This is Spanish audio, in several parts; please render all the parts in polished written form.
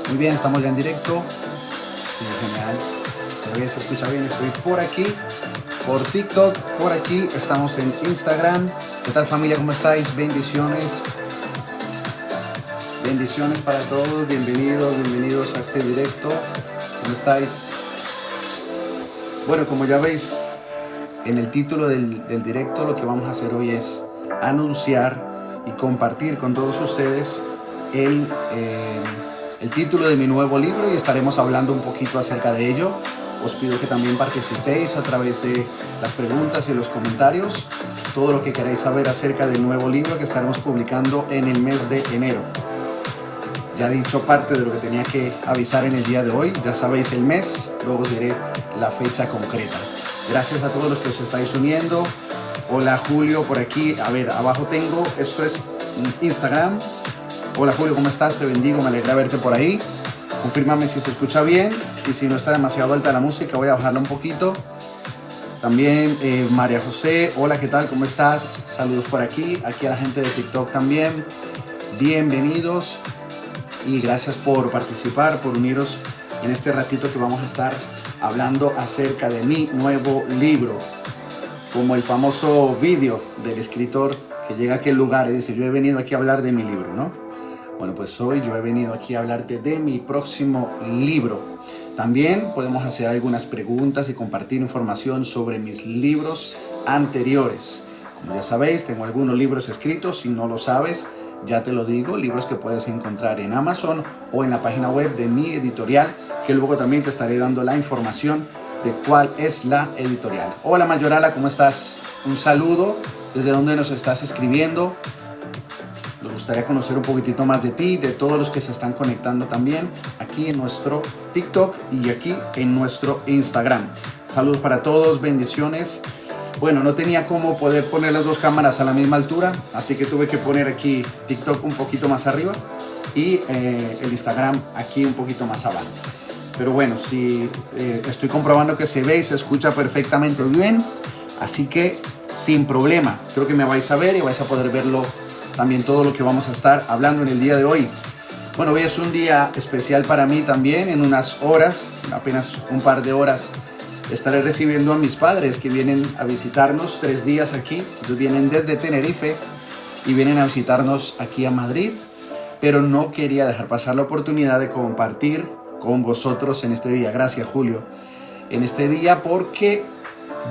Muy bien, estamos ya en directo. Sí, genial. Se ve, se escucha bien. Estoy por aquí, por TikTok, por aquí. Estamos en Instagram. ¿Qué tal, familia? ¿Cómo estáis? Bendiciones. Bendiciones para todos. Bienvenidos, bienvenidos a este directo. ¿Cómo estáis? Bueno, como ya veis en el título del directo, lo que vamos a hacer hoy es anunciar y compartir con todos ustedes el título de mi nuevo libro, y estaremos hablando un poquito acerca de ello. Os pido que también participéis a través de las preguntas y los comentarios, todo lo que queráis saber acerca del nuevo libro que estaremos publicando en el mes de enero. Ya he dicho parte de lo que tenía que avisar en el día de hoy. Ya sabéis el mes, luego os diré la fecha concreta. Gracias a todos los que os estáis uniendo. Hola Julio, por aquí. A ver, abajo tengo, esto es Instagram. Hola Julio, ¿cómo estás? Te bendigo, me alegra verte por ahí. Confírmame si se escucha bien, y si no está demasiado alta la música voy a bajarla un poquito. También María José, hola, ¿qué tal? ¿Cómo estás? Saludos por aquí a la gente de TikTok también. Bienvenidos y gracias por participar, por uniros en este ratito que vamos a estar hablando acerca de mi nuevo libro. Como el famoso vídeo del escritor que llega a aquel lugar y dice: yo he venido aquí a hablar de mi libro, ¿no? Bueno, pues hoy yo he venido aquí a hablarte de mi próximo libro. También podemos hacer algunas preguntas y compartir información sobre mis libros anteriores. Como ya sabéis, tengo algunos libros escritos. Si no lo sabes, ya te lo digo, libros que puedes encontrar en Amazon o en la página web de mi editorial, que luego también te estaré dando la información de cuál es la editorial. Hola Mayorala, ¿cómo estás? Un saludo. ¿Desde dónde nos estás escribiendo? Nos gustaría conocer un poquitito más de ti, de todos los que se están conectando también aquí en nuestro TikTok y aquí en nuestro Instagram. Saludos para todos, bendiciones. Bueno, no tenía cómo poder poner las dos cámaras a la misma altura, así que tuve que poner aquí TikTok un poquito más arriba y el Instagram aquí un poquito más abajo. Pero bueno, sí, estoy comprobando que se ve y se escucha perfectamente bien, así que sin problema. Creo que me vais a ver y vais a poder verlo también, todo lo que vamos a estar hablando en el día de hoy. Bueno, hoy es un día especial para mí también. En unas horas, apenas un par de horas, estaré recibiendo a mis padres que vienen a visitarnos 3 días aquí. Ellos vienen desde Tenerife y vienen a visitarnos aquí a Madrid, pero no quería dejar pasar la oportunidad de compartir con vosotros en este día. Gracias, Julio. En este día, porque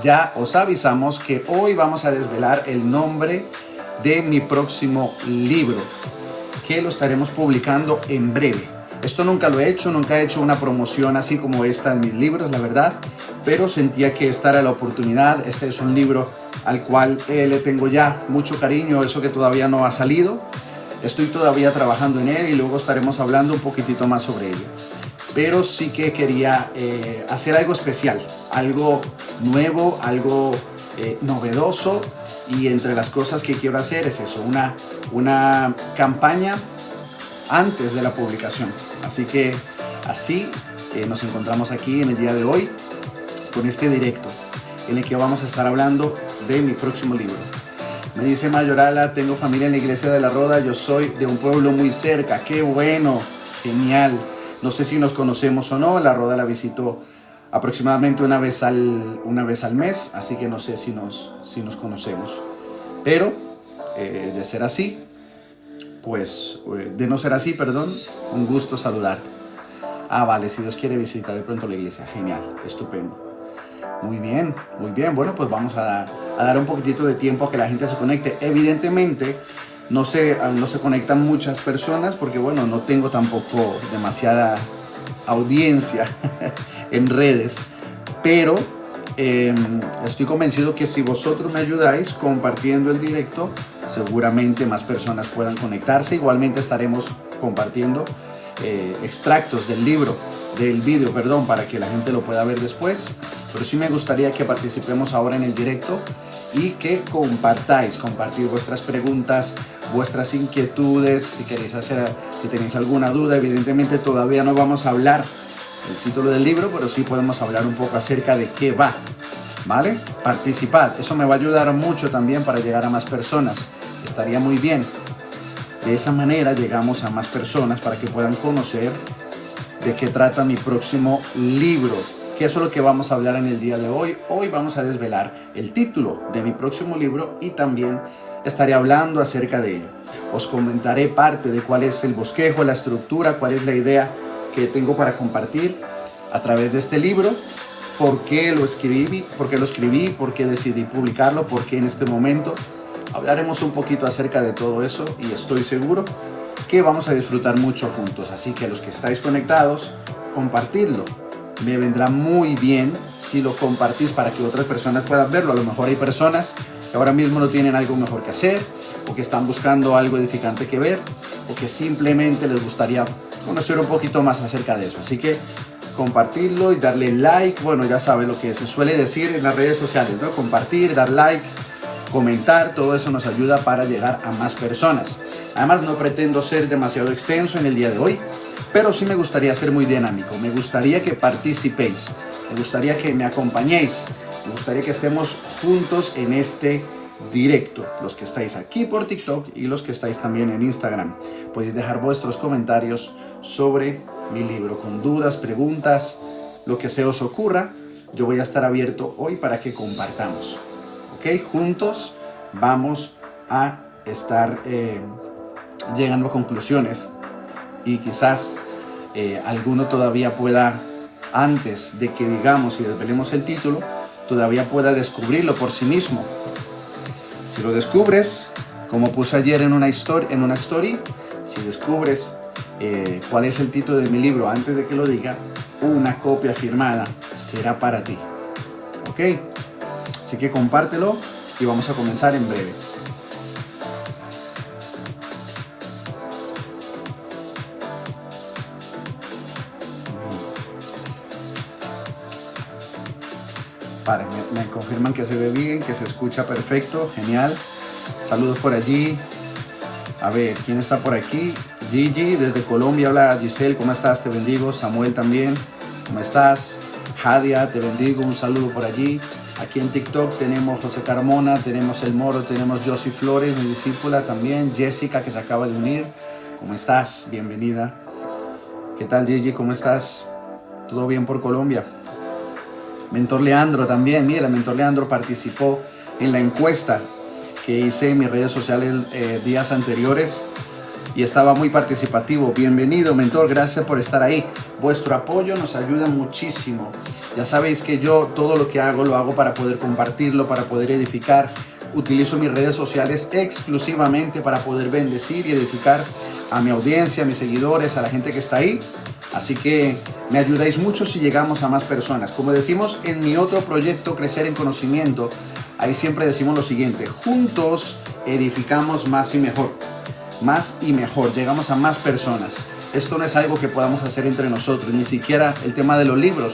ya os avisamos que hoy vamos a desvelar el nombre de mi próximo libro, que lo estaremos publicando en breve. Esto nunca lo he hecho, nunca he hecho una promoción así como esta en mis libros, la verdad, pero sentía que esta era la oportunidad. Este es un libro al cual le tengo ya mucho cariño, eso que todavía no ha salido. Estoy todavía trabajando en él y luego estaremos hablando un poquitito más sobre ello. Pero sí que quería hacer algo especial, algo nuevo, algo novedoso. Y entre las cosas que quiero hacer es eso, una campaña antes de la publicación. Así que así nos encontramos aquí en el día de hoy con este directo en el que vamos a estar hablando de mi próximo libro. Me dice Mayorala: tengo familia en la iglesia de La Roda, yo soy de un pueblo muy cerca. ¡Qué bueno! Genial. No sé si nos conocemos o no. La Roda la visito aproximadamente una vez al mes, así que no sé si nos conocemos. Pero de ser así, pues de no ser así, perdón, un gusto saludarte. Ah, vale, si Dios quiere visitar de pronto la iglesia. Genial, estupendo. Muy bien, muy bien. Bueno, pues vamos a dar un poquitito de tiempo a que la gente se conecte. Evidentemente no se conectan muchas personas porque, bueno, no tengo tampoco demasiada audiencia en redes, pero estoy convencido que si vosotros me ayudáis compartiendo el directo, seguramente más personas puedan conectarse. Igualmente estaremos compartiendo extractos del vídeo, perdón, para que la gente lo pueda ver después. Pero sí me gustaría que participemos ahora en el directo y que compartir vuestras preguntas, vuestras inquietudes, si tenéis alguna duda. Evidentemente todavía no vamos a hablar el título del libro, pero sí podemos hablar un poco acerca de qué va. ¿vale? Participad, eso me va a ayudar mucho también para llegar a más personas, estaría muy bien. De esa manera llegamos a más personas para que puedan conocer de qué trata mi próximo libro, que eso es lo que vamos a hablar en el día de hoy. Hoy vamos a desvelar el título de mi próximo libro y también estaré hablando acerca de ello. Os comentaré parte de cuál es el bosquejo, la estructura, cuál es la idea que tengo para compartir a través de este libro, por qué lo escribí, por qué decidí publicarlo, por qué en este momento. Hablaremos un poquito acerca de todo eso y estoy seguro que vamos a disfrutar mucho juntos. Así que los que estáis conectados, compartidlo. Me vendrá muy bien si lo compartís para que otras personas puedan verlo. A lo mejor hay personas que ahora mismo no tienen algo mejor que hacer, o que están buscando algo edificante que ver, o que simplemente les gustaría conocer un poquito más acerca de eso. Así que compartirlo y darle like. Bueno, ya sabes lo que se suele decir en las redes sociales, ¿no? Compartir, dar like, comentar, todo eso nos ayuda para llegar a más personas. Además, no pretendo ser demasiado extenso en el día de hoy, pero sí me gustaría ser muy dinámico. Me gustaría que participéis, me gustaría que me acompañéis, me gustaría que estemos juntos en este directo. Los que estáis aquí por TikTok y los que estáis también en Instagram, podéis dejar vuestros comentarios sobre mi libro, con dudas, preguntas, lo que se os ocurra. Yo voy a estar abierto hoy para que compartamos. ¿Ok? Juntos vamos a estar llegando a conclusiones y quizás alguno todavía pueda, antes de que digamos y desvelemos el título, todavía pueda descubrirlo por sí mismo. Si lo descubres, como puse ayer en una story, si descubres cuál es el título de mi libro antes de que lo diga, una copia firmada será para ti. ¿Ok? Así que compártelo y vamos a comenzar en breve. Vale, me confirman que se ve bien, que se escucha perfecto, genial. Saludos por allí. A ver, ¿quién está por aquí? Gigi, desde Colombia, habla Giselle, ¿cómo estás? Te bendigo. Samuel también, ¿cómo estás? Jadia, te bendigo, un saludo por allí. Aquí en TikTok tenemos José Carmona, tenemos El Moro, tenemos Josie Flores, mi discípula también. Jessica, que se acaba de unir. ¿Cómo estás? Bienvenida. ¿Qué tal, Gigi? ¿Cómo estás? ¿Todo bien por Colombia? Mentor Leandro también, mira, Mentor Leandro participó en la encuesta que hice en mis redes sociales días anteriores y estaba muy participativo. Bienvenido, Mentor, gracias por estar ahí. Vuestro apoyo nos ayuda muchísimo. Ya sabéis que yo todo lo que hago, lo hago para poder compartirlo, para poder edificar. Utilizo mis redes sociales exclusivamente para poder bendecir y edificar a mi audiencia, a mis seguidores, a la gente que está ahí. Así que me ayudáis mucho si llegamos a más personas. Como decimos en mi otro proyecto, Crecer en Conocimiento, ahí siempre decimos lo siguiente: juntos edificamos más y mejor. Más y mejor, llegamos a más personas. Esto no es algo que podamos hacer entre nosotros, ni siquiera el tema de los libros.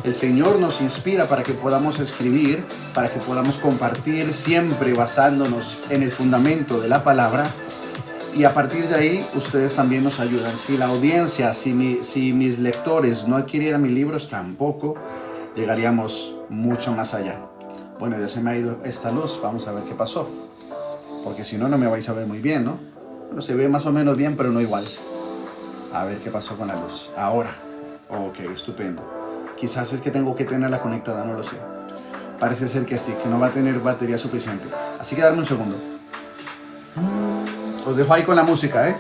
El Señor nos inspira para que podamos escribir, para que podamos compartir, siempre basándonos en el fundamento de la palabra. Y a partir de ahí, ustedes también nos ayudan. Si la audiencia, si mis lectores no adquirieran mis libros, tampoco llegaríamos mucho más allá. Bueno, ya se me ha ido esta luz. Vamos a ver qué pasó. Porque si no, no me vais a ver muy bien, ¿no? Bueno, se ve más o menos bien, pero no igual. A ver qué pasó con la luz. Ahora. Ok, estupendo. Quizás es que tengo que tenerla conectada, no lo sé. Parece ser que sí, que no va a tener batería suficiente. Así que darme un segundo. Os dejo ahí con la música, ¿eh?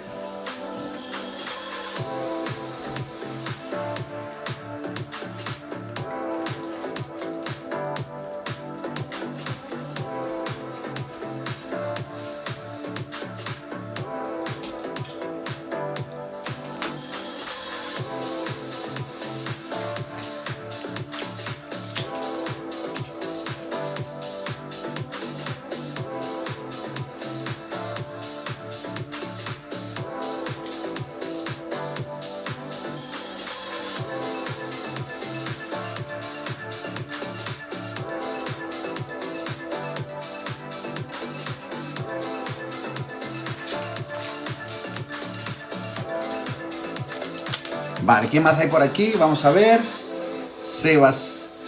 Vale, ¿quién más hay por aquí? Vamos a ver.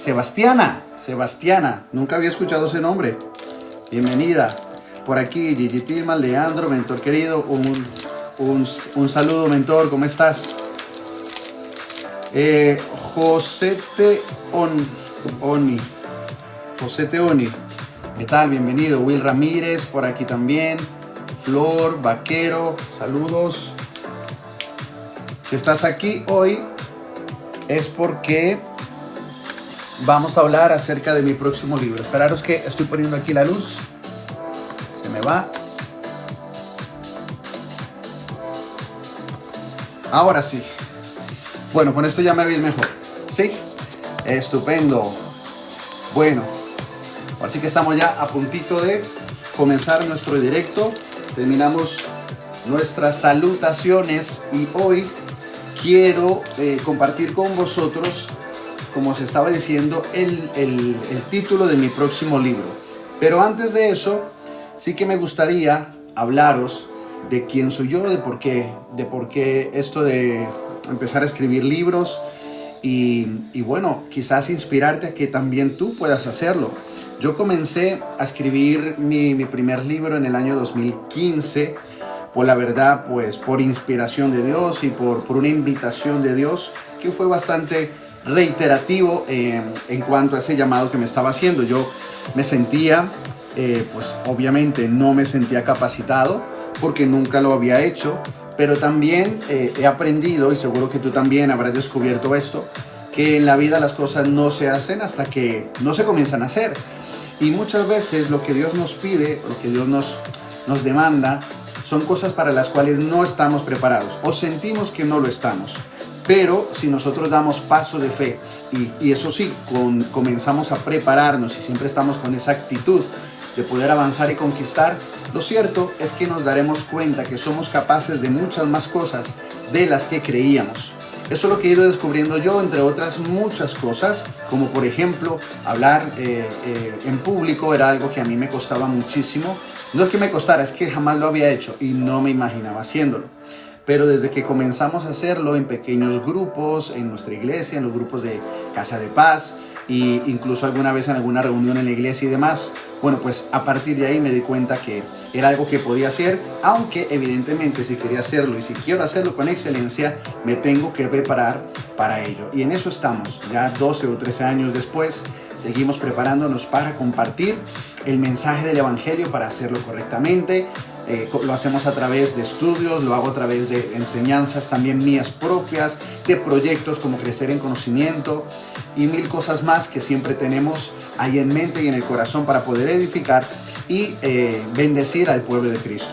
Sebastiana. Sebastiana, nunca había escuchado ese nombre. Bienvenida. Por aquí, Gigi Tillman, Leandro, mentor querido, un saludo, mentor, ¿cómo estás? Josete Oni, ¿qué tal? Bienvenido. Will Ramírez, por aquí también. Flor, Vaquero, saludos. Si estás aquí hoy es porque vamos a hablar acerca de mi próximo libro. Esperaros que estoy poniendo aquí la luz. Se me va. Ahora sí. Bueno, con esto ya me veis mejor. ¿Sí? Estupendo. Bueno, así que estamos ya a puntito de comenzar nuestro directo. Terminamos nuestras salutaciones y hoy quiero compartir con vosotros, como os estaba diciendo, el título de mi próximo libro. Pero antes de eso, sí que me gustaría hablaros de quién soy yo, de por qué esto de empezar a escribir libros y bueno, quizás inspirarte a que también tú puedas hacerlo. Yo comencé a escribir mi primer libro en el año 2015, por la verdad, pues por inspiración de Dios y por una invitación de Dios que fue bastante reiterativo en cuanto a ese llamado que me estaba haciendo. Yo me sentía, pues obviamente no me sentía capacitado porque nunca lo había hecho, pero también he aprendido, y seguro que tú también habrás descubierto esto, que en la vida las cosas no se hacen hasta que no se comienzan a hacer. Y muchas veces lo que Dios nos pide, lo que Dios nos demanda, son cosas para las cuales no estamos preparados o sentimos que no lo estamos. Pero si nosotros damos paso de fe y eso sí, comenzamos a prepararnos y siempre estamos con esa actitud de poder avanzar y conquistar, lo cierto es que nos daremos cuenta que somos capaces de muchas más cosas de las que creíamos. Eso es lo que he ido descubriendo yo, entre otras muchas cosas, como por ejemplo, hablar en público era algo que a mí me costaba muchísimo. No es que me costara, es que jamás lo había hecho y no me imaginaba haciéndolo. Pero desde que comenzamos a hacerlo en pequeños grupos, en nuestra iglesia, en los grupos de Casa de Paz, e incluso alguna vez en alguna reunión en la iglesia y demás, bueno, pues a partir de ahí me di cuenta que era algo que podía hacer, aunque evidentemente si quería hacerlo y si quiero hacerlo con excelencia, me tengo que preparar para ello. Y en eso estamos, ya 12 o 13 años después, seguimos preparándonos para compartir el mensaje del Evangelio, para hacerlo correctamente. Lo hacemos a través de estudios, lo hago a través de enseñanzas también mías propias, de proyectos como Crecer en Conocimiento y mil cosas más que siempre tenemos ahí en mente y en el corazón para poder edificar y bendecir al pueblo de Cristo.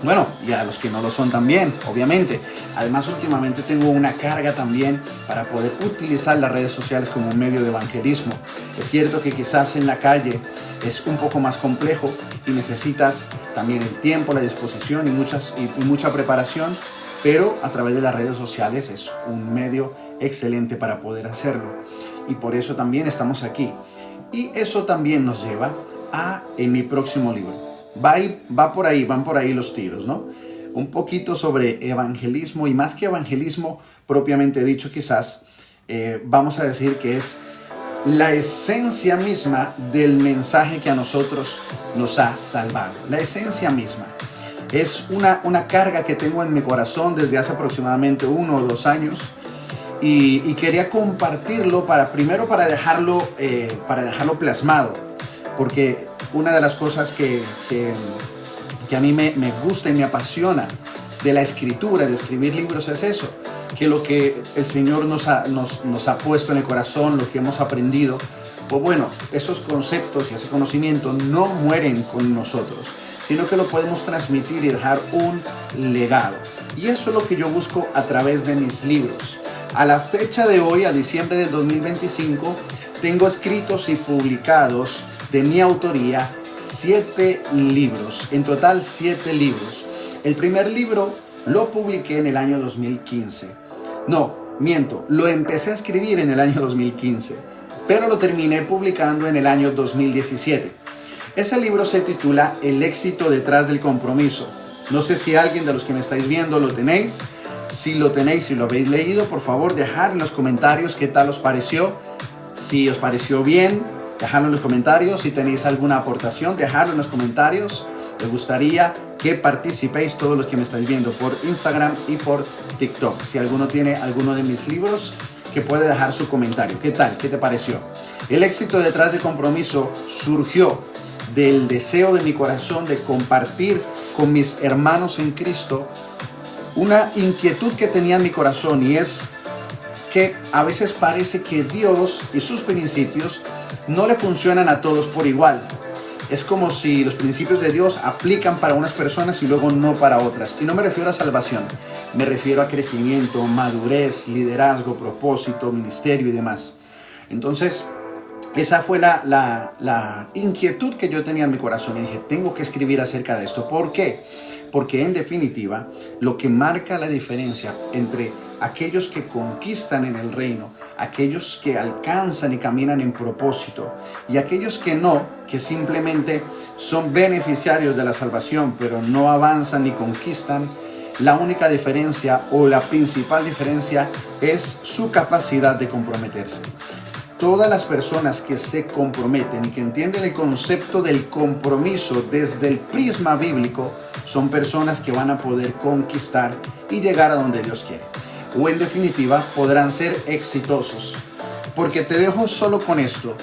Bueno, y a los que no lo son también, obviamente. Además, últimamente tengo una carga también para poder utilizar las redes sociales como un medio de evangelismo. Es cierto que quizás en la calle es un poco más complejo y necesitas también el tiempo, la disposición y mucha preparación, pero a través de las redes sociales es un medio excelente para poder hacerlo. Y por eso también estamos aquí. Y eso también nos lleva en mi próximo libro. Van por ahí los tiros, ¿no? Un poquito sobre evangelismo y más que evangelismo propiamente dicho quizás, vamos a decir que es la esencia misma del mensaje que a nosotros nos ha salvado. La esencia misma. Es una carga que tengo en mi corazón desde hace aproximadamente 1 o 2 años y quería compartirlo primero para dejarlo plasmado, porque una de las cosas que a mí me gusta y me apasiona de la escritura, de escribir libros, es eso, que lo que el Señor nos ha puesto en el corazón, lo que hemos aprendido, pues bueno, esos conceptos y ese conocimiento no mueren con nosotros, sino que lo podemos transmitir y dejar un legado. Y eso es lo que yo busco a través de mis libros. A la fecha de hoy, a diciembre del 2025, tengo escritos y publicados de mi autoría 7 libros, en total 7 libros. El primer libro lo publiqué en el año 2015. No, miento, lo empecé a escribir en el año 2015, pero lo terminé publicando en el año 2017. Ese libro se titula El éxito detrás del compromiso. No sé si alguien de los que me estáis viendo lo tenéis. Si lo tenéis, si lo habéis leído, por favor dejad en los comentarios qué tal os pareció. Si os pareció bien, dejadlo en los comentarios. Si tenéis alguna aportación, dejadlo en los comentarios. Me gustaría que participéis todos los que me estáis viendo por Instagram y por TikTok. Si alguno tiene alguno de mis libros, que puede dejar su comentario. ¿Qué tal? ¿Qué te pareció? El éxito detrás del compromiso surgió del deseo de mi corazón de compartir con mis hermanos en Cristo una inquietud que tenía en mi corazón, y es que a veces parece que Dios y sus principios no le funcionan a todos por igual. Es como si los principios de Dios aplican para unas personas y luego no para otras. Y no me refiero a salvación, me refiero a crecimiento, madurez, liderazgo, propósito, ministerio y demás. Entonces, esa fue la inquietud que yo tenía en mi corazón. Y dije, tengo que escribir acerca de esto. ¿Por qué? Porque en definitiva, lo que marca la diferencia entre aquellos que conquistan en el reino, aquellos que alcanzan y caminan en propósito, y aquellos que no, que simplemente son beneficiarios de la salvación, pero no avanzan ni conquistan, la única diferencia o la principal diferencia es su capacidad de comprometerse. Todas las personas que se comprometen y que entienden el concepto del compromiso desde el prisma bíblico son personas que van a poder conquistar y llegar a donde Dios quiere. O en definitiva, podrán ser exitosos. Porque te dejo solo con esto.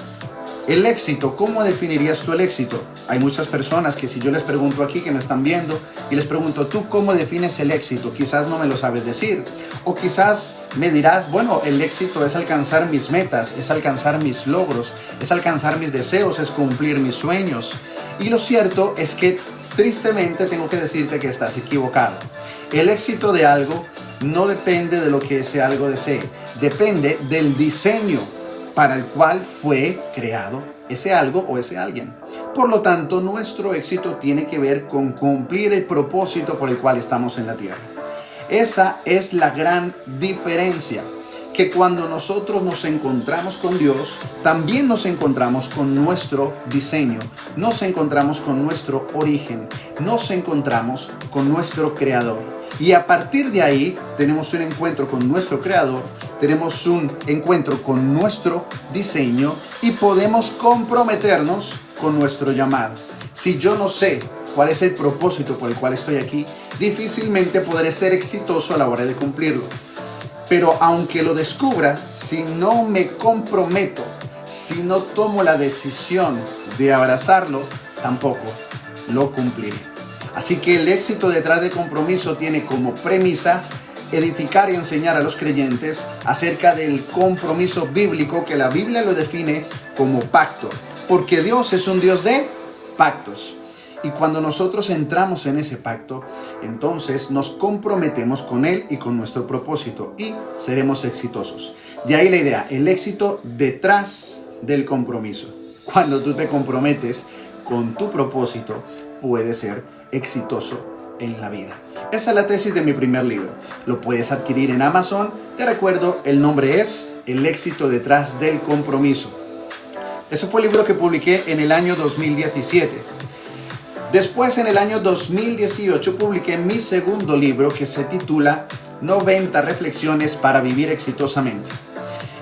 El éxito, ¿cómo definirías tú el éxito? Hay muchas personas que si yo les pregunto aquí, que me están viendo, y les pregunto, ¿tú cómo defines el éxito? Quizás no me lo sabes decir. O quizás me dirás, bueno, el éxito es alcanzar mis metas, es alcanzar mis logros, es alcanzar mis deseos, es cumplir mis sueños. Y lo cierto es que tristemente tengo que decirte que estás equivocado. El éxito de algo no depende de lo que ese algo desee, depende del diseño para el cual fue creado ese algo o ese alguien. Por lo tanto, nuestro éxito tiene que ver con cumplir el propósito por el cual estamos en la tierra. Esa es la gran diferencia, que cuando nosotros nos encontramos con Dios, también nos encontramos con nuestro diseño, nos encontramos con nuestro origen, nos encontramos con nuestro creador. Y a partir de ahí tenemos un encuentro con nuestro creador, tenemos un encuentro con nuestro diseño y podemos comprometernos con nuestro llamado. Si yo no sé cuál es el propósito por el cual estoy aquí, difícilmente podré ser exitoso a la hora de cumplirlo. Pero aunque lo descubra, si no me comprometo, si no tomo la decisión de abrazarlo, tampoco lo cumpliré. Así que el éxito detrás del compromiso tiene como premisa edificar y enseñar a los creyentes acerca del compromiso bíblico, que la Biblia lo define como pacto, porque Dios es un Dios de pactos. Y cuando nosotros entramos en ese pacto, entonces nos comprometemos con Él y con nuestro propósito y seremos exitosos. De ahí la idea, el éxito detrás del compromiso. Cuando tú te comprometes con tu propósito, puedes ser exitoso en la vida. Esa es la tesis de mi primer libro. Lo puedes adquirir en Amazon. Te recuerdo, el nombre es El éxito detrás del compromiso. Ese fue el libro que publiqué en el año 2017. Después, en el año 2018, publiqué mi segundo libro, que se titula 90 reflexiones para vivir exitosamente.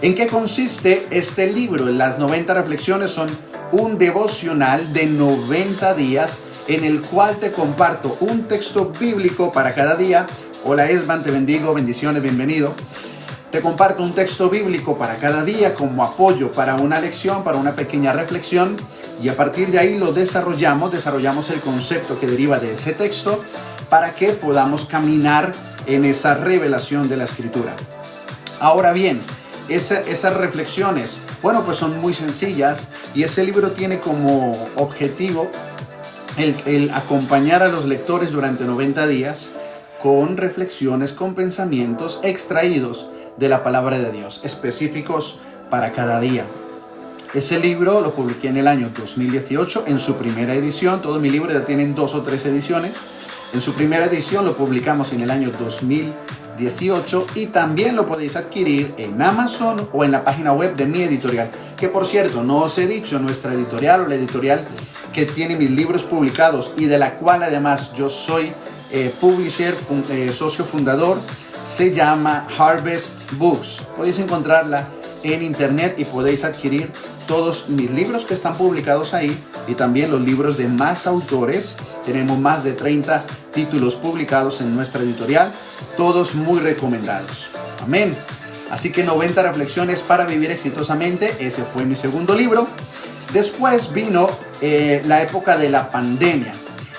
¿En qué consiste este libro? Las 90 reflexiones son un devocional de 90 días en el cual te comparto un texto bíblico para cada día. Hola Esban, te bendigo, bendiciones, bienvenido. Te comparto un texto bíblico para cada día como apoyo para una lección, para una pequeña reflexión, y a partir de ahí lo desarrollamos el concepto que deriva de ese texto para que podamos caminar en esa revelación de la Escritura. Ahora bien, esas reflexiones, bueno, pues son muy sencillas, y ese libro tiene como objetivo el acompañar a los lectores durante 90 días con reflexiones, con pensamientos extraídos de la palabra de Dios, específicos para cada día. Ese libro lo publiqué en el año 2018 en su primera edición. Todos mis libros ya tienen 2 o 3 ediciones. En su primera edición lo publicamos en el año 2018 y también lo podéis adquirir en Amazon o en la página web de mi editorial, que por cierto, no os he dicho, nuestra editorial o la editorial que tiene mis libros publicados y de la cual además yo soy publisher, socio fundador, se llama Harvest Books. Podéis encontrarla en internet y podéis adquirir todos mis libros que están publicados ahí y también los libros de más autores. Tenemos más de 30 títulos publicados en nuestra editorial, todos muy recomendados. Amén. Así que 90 reflexiones para vivir exitosamente, ese fue mi segundo libro. Después vino la época de la pandemia.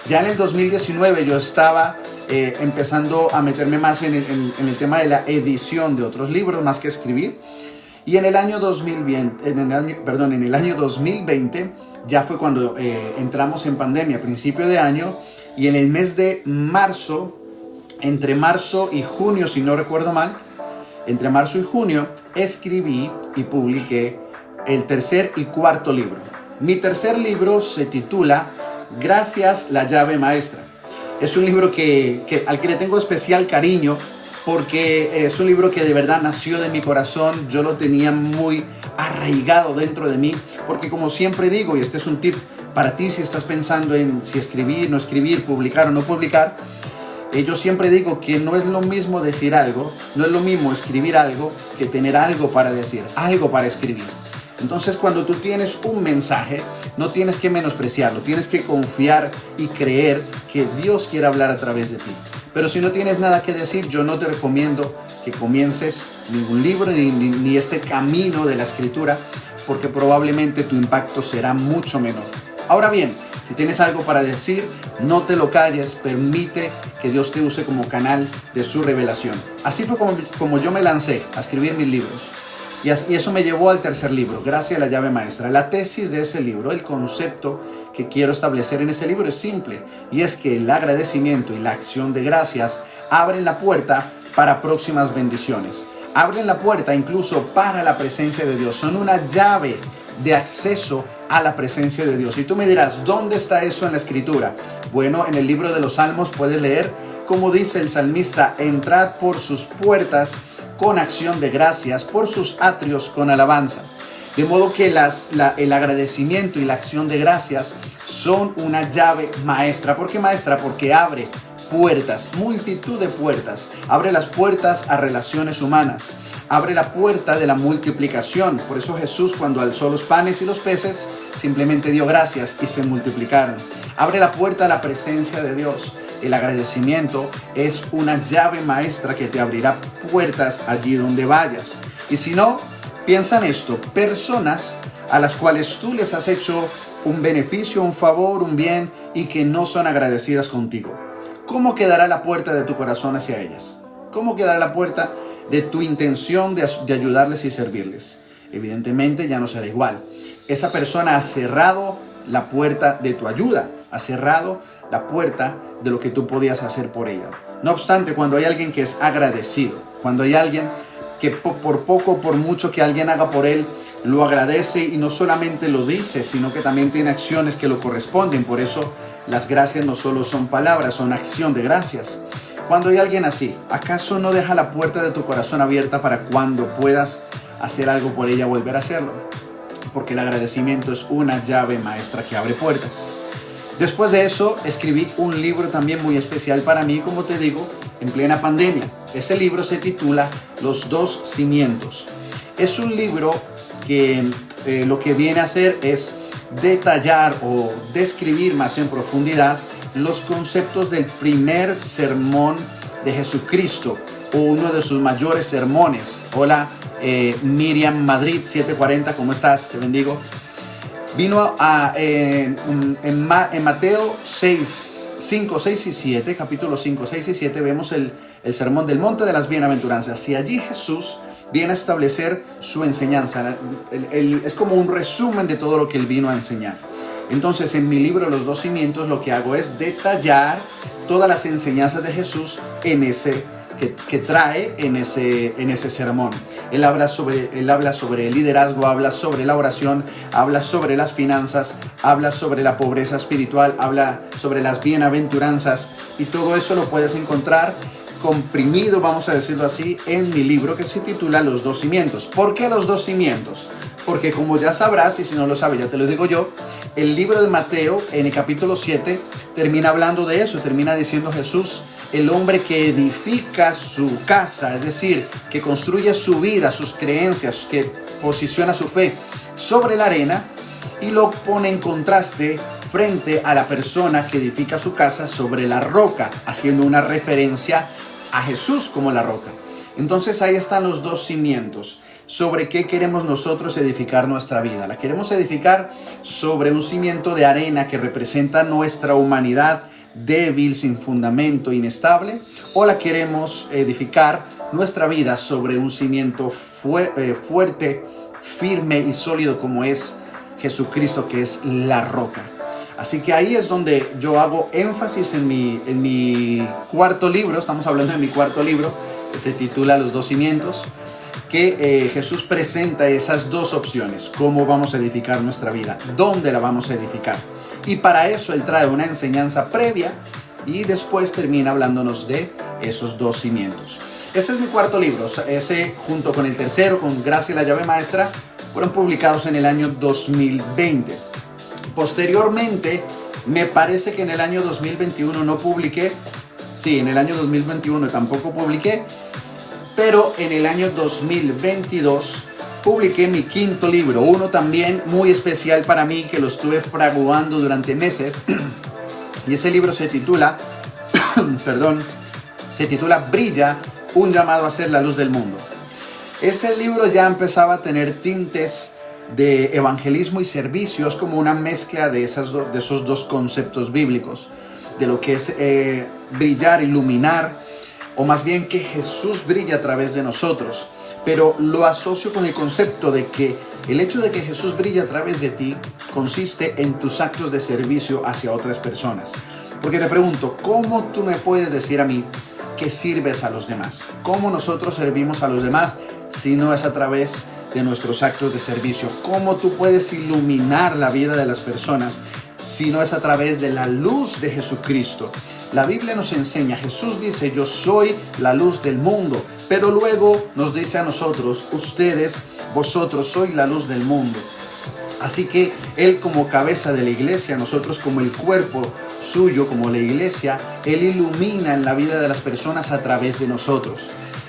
Ya en el 2019 yo estaba empezando a meterme más en el tema de la edición de otros libros, más que escribir. Y en el año 2020 ya fue cuando entramos en pandemia, principio de año, y en el mes de marzo, entre marzo y junio, si no recuerdo mal, entre marzo y junio, escribí y publiqué el tercer y cuarto libro. Mi tercer libro se titula Gracias, la llave maestra. Es un libro al que le tengo especial cariño porque es un libro que de verdad nació de mi corazón. Yo lo tenía muy arraigado dentro de mí porque, como siempre digo, y este es un tip para ti si estás pensando en si escribir, no escribir, publicar o no publicar, yo siempre digo que no es lo mismo decir algo, no es lo mismo escribir algo que tener algo para decir, algo para escribir. Entonces, cuando tú tienes un mensaje, no tienes que menospreciarlo, tienes que confiar y creer que Dios quiere hablar a través de ti. Pero si no tienes nada que decir, yo no te recomiendo que comiences ningún libro ni este camino de la escritura, porque probablemente tu impacto será mucho menor. Ahora bien, si tienes algo para decir, no te lo calles, permite que Dios te use como canal de su revelación. Así fue como yo me lancé a escribir mis libros. Y eso me llevó al tercer libro, Gracias, la llave maestra. La tesis de ese libro, el concepto que quiero establecer en ese libro es simple, y es que el agradecimiento y la acción de gracias abren la puerta para próximas bendiciones. Abren la puerta incluso para la presencia de Dios. Son una llave de acceso a la presencia de Dios. Y tú me dirás, ¿dónde está eso en la escritura? Bueno, en el libro de los Salmos puedes leer cómo dice el salmista: entrad por sus puertas con acción de gracias, por sus atrios con alabanza. De modo que el agradecimiento y la acción de gracias son una llave maestra. ¿Por qué maestra? Porque abre puertas, multitud de puertas. Abre las puertas a relaciones humanas. Abre la puerta de la multiplicación. Por eso Jesús, cuando alzó los panes y los peces, simplemente dio gracias y se multiplicaron. Abre la puerta a la presencia de Dios. El agradecimiento es una llave maestra que te abrirá puertas allí donde vayas. Y si no, piensa en esto: personas a las cuales tú les has hecho un beneficio, un favor, un bien, y que no son agradecidas contigo. ¿Cómo quedará la puerta de tu corazón hacia ellas? ¿Cómo quedará la puerta de tu intención de ayudarles y servirles? Evidentemente ya no será igual. Esa persona ha cerrado la puerta de tu ayuda, ha cerrado la puerta de lo que tú podías hacer por ella. No obstante, cuando hay alguien que es agradecido, cuando hay alguien que por poco, por mucho que alguien haga por él, lo agradece, y no solamente lo dice, sino que también tiene acciones que lo corresponden. Por eso las gracias no solo son palabras, son acción de gracias. Cuando hay alguien así, ¿acaso no deja la puerta de tu corazón abierta para cuando puedas hacer algo por ella volver a hacerlo? Porque el agradecimiento es una llave maestra que abre puertas. Después de eso, escribí un libro también muy especial para mí, como te digo, en plena pandemia. Ese libro se titula Los dos cimientos. Es un libro que lo que viene a hacer es detallar o describir más en profundidad los conceptos del primer sermón de Jesucristo, o uno de sus mayores sermones. Hola, Miriam Madrid 740, ¿cómo estás? Te bendigo. Vino en Mateo 5, 6 y 7, capítulo 5, 6 y 7, vemos el sermón del monte de las bienaventuranzas. Y allí Jesús viene a establecer su enseñanza. Es como un resumen de todo lo que él vino a enseñar. Entonces, en mi libro Los dos cimientos, lo que hago es detallar todas las enseñanzas de Jesús que trae en ese sermón. Él habla sobre el liderazgo, habla sobre la oración, habla sobre las finanzas, habla sobre la pobreza espiritual, habla sobre las bienaventuranzas, y todo eso lo puedes encontrar comprimido, vamos a decirlo así, en mi libro que se titula Los dos cimientos. ¿Por qué los dos cimientos? Porque, como ya sabrás, y si no lo sabes ya te lo digo yo, el libro de Mateo en el capítulo 7 termina hablando de eso, termina diciendo Jesús el hombre que edifica su casa, es decir, que construye su vida, sus creencias, que posiciona su fe sobre la arena, y lo pone en contraste frente a la persona que edifica su casa sobre la roca, haciendo una referencia a Jesús como la roca. Entonces ahí están los dos cimientos. ¿Sobre qué queremos nosotros edificar nuestra vida? ¿La queremos edificar sobre un cimiento de arena que representa nuestra humanidad débil, sin fundamento, inestable? ¿O la queremos edificar nuestra vida sobre un cimiento fuerte, firme y sólido como es Jesucristo, que es la roca? Así que ahí es donde yo hago énfasis en mi cuarto libro. Estamos hablando de mi cuarto libro, que se titula Los dos cimientos, que Jesús presenta esas dos opciones: cómo vamos a edificar nuestra vida, dónde la vamos a edificar. Y para eso Él trae una enseñanza previa y después termina hablándonos de esos dos cimientos. Ese es mi cuarto libro. Ese, junto con el tercero, con Gracia y la llave maestra, fueron publicados en el año 2020. Posteriormente, me parece que en el año 2021 no publiqué. Sí, en el año 2021 tampoco publiqué. Pero en el año 2022 publiqué mi quinto libro, uno también muy especial para mí, que lo estuve fraguando durante meses. Y ese libro se titula, se titula Brilla, un llamado a ser la luz del mundo. Ese libro ya empezaba a tener tintes de evangelismo y servicios, como una mezcla de esos dos conceptos bíblicos, de lo que es brillar, iluminar, o más bien que Jesús brilla a través de nosotros. Pero lo asocio con el concepto de que el hecho de que Jesús brilla a través de ti consiste en tus actos de servicio hacia otras personas. Porque te pregunto, ¿cómo tú me puedes decir a mí que sirves a los demás? ¿Cómo nosotros servimos a los demás si no es a través de nuestros actos de servicio? ¿Cómo tú puedes iluminar la vida de las personas si no es a través de la luz de Jesucristo? La Biblia nos enseña, Jesús dice, yo soy la luz del mundo, pero luego nos dice a nosotros, ustedes, vosotros sois la luz del mundo. Así que Él, como cabeza de la iglesia, nosotros como el cuerpo suyo, como la iglesia, Él ilumina en la vida de las personas a través de nosotros.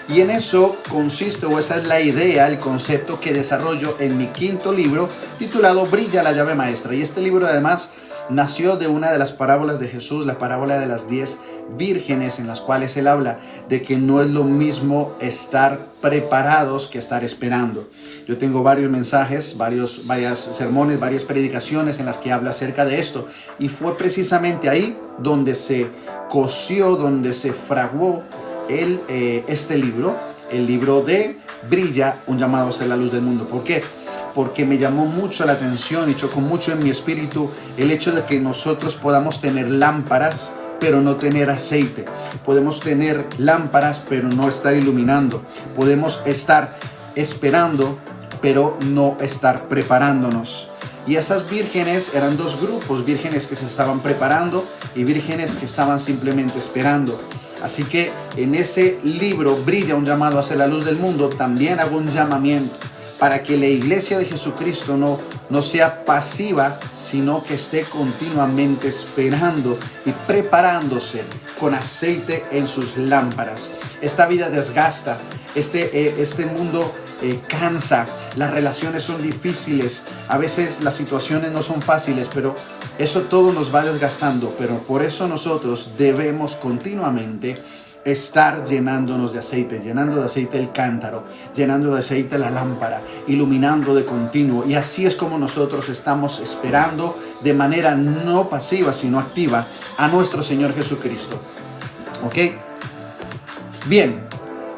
Y en eso consiste, o esa es la idea, el concepto que desarrollo en mi quinto libro, titulado Brilla la llave maestra. Y este libro además nació de una de las parábolas de Jesús, la parábola de las 10 vírgenes, en las cuales Él habla de que no es lo mismo estar preparados que estar esperando. Yo tengo varios mensajes, varios sermones, varias predicaciones en las que habla acerca de esto, y fue precisamente ahí donde se coció, donde se fraguó este libro, el libro de Brilla, un llamado a ser la luz del mundo. ¿Por qué? Porque me llamó mucho la atención y chocó mucho en mi espíritu el hecho de que nosotros podamos tener lámparas pero no tener aceite. Podemos tener lámparas pero no estar iluminando. Podemos estar esperando pero no estar preparándonos. Y esas vírgenes eran dos grupos: vírgenes que se estaban preparando y vírgenes que estaban simplemente esperando. Así que en ese libro, Brilla, un llamado a ser la luz del mundo, también hago un llamamiento para que la iglesia de Jesucristo no sea pasiva, sino que esté continuamente esperando y preparándose con aceite en sus lámparas. Esta vida desgasta, este mundo cansa, las relaciones son difíciles, a veces las situaciones no son fáciles, pero eso todo nos va desgastando. Pero por eso nosotros debemos continuamente estar llenándonos de aceite, llenando de aceite el cántaro, llenando de aceite la lámpara, iluminando de continuo. Y así es como nosotros estamos esperando de manera no pasiva, sino activa a nuestro Señor Jesucristo. ¿Ok? Bien,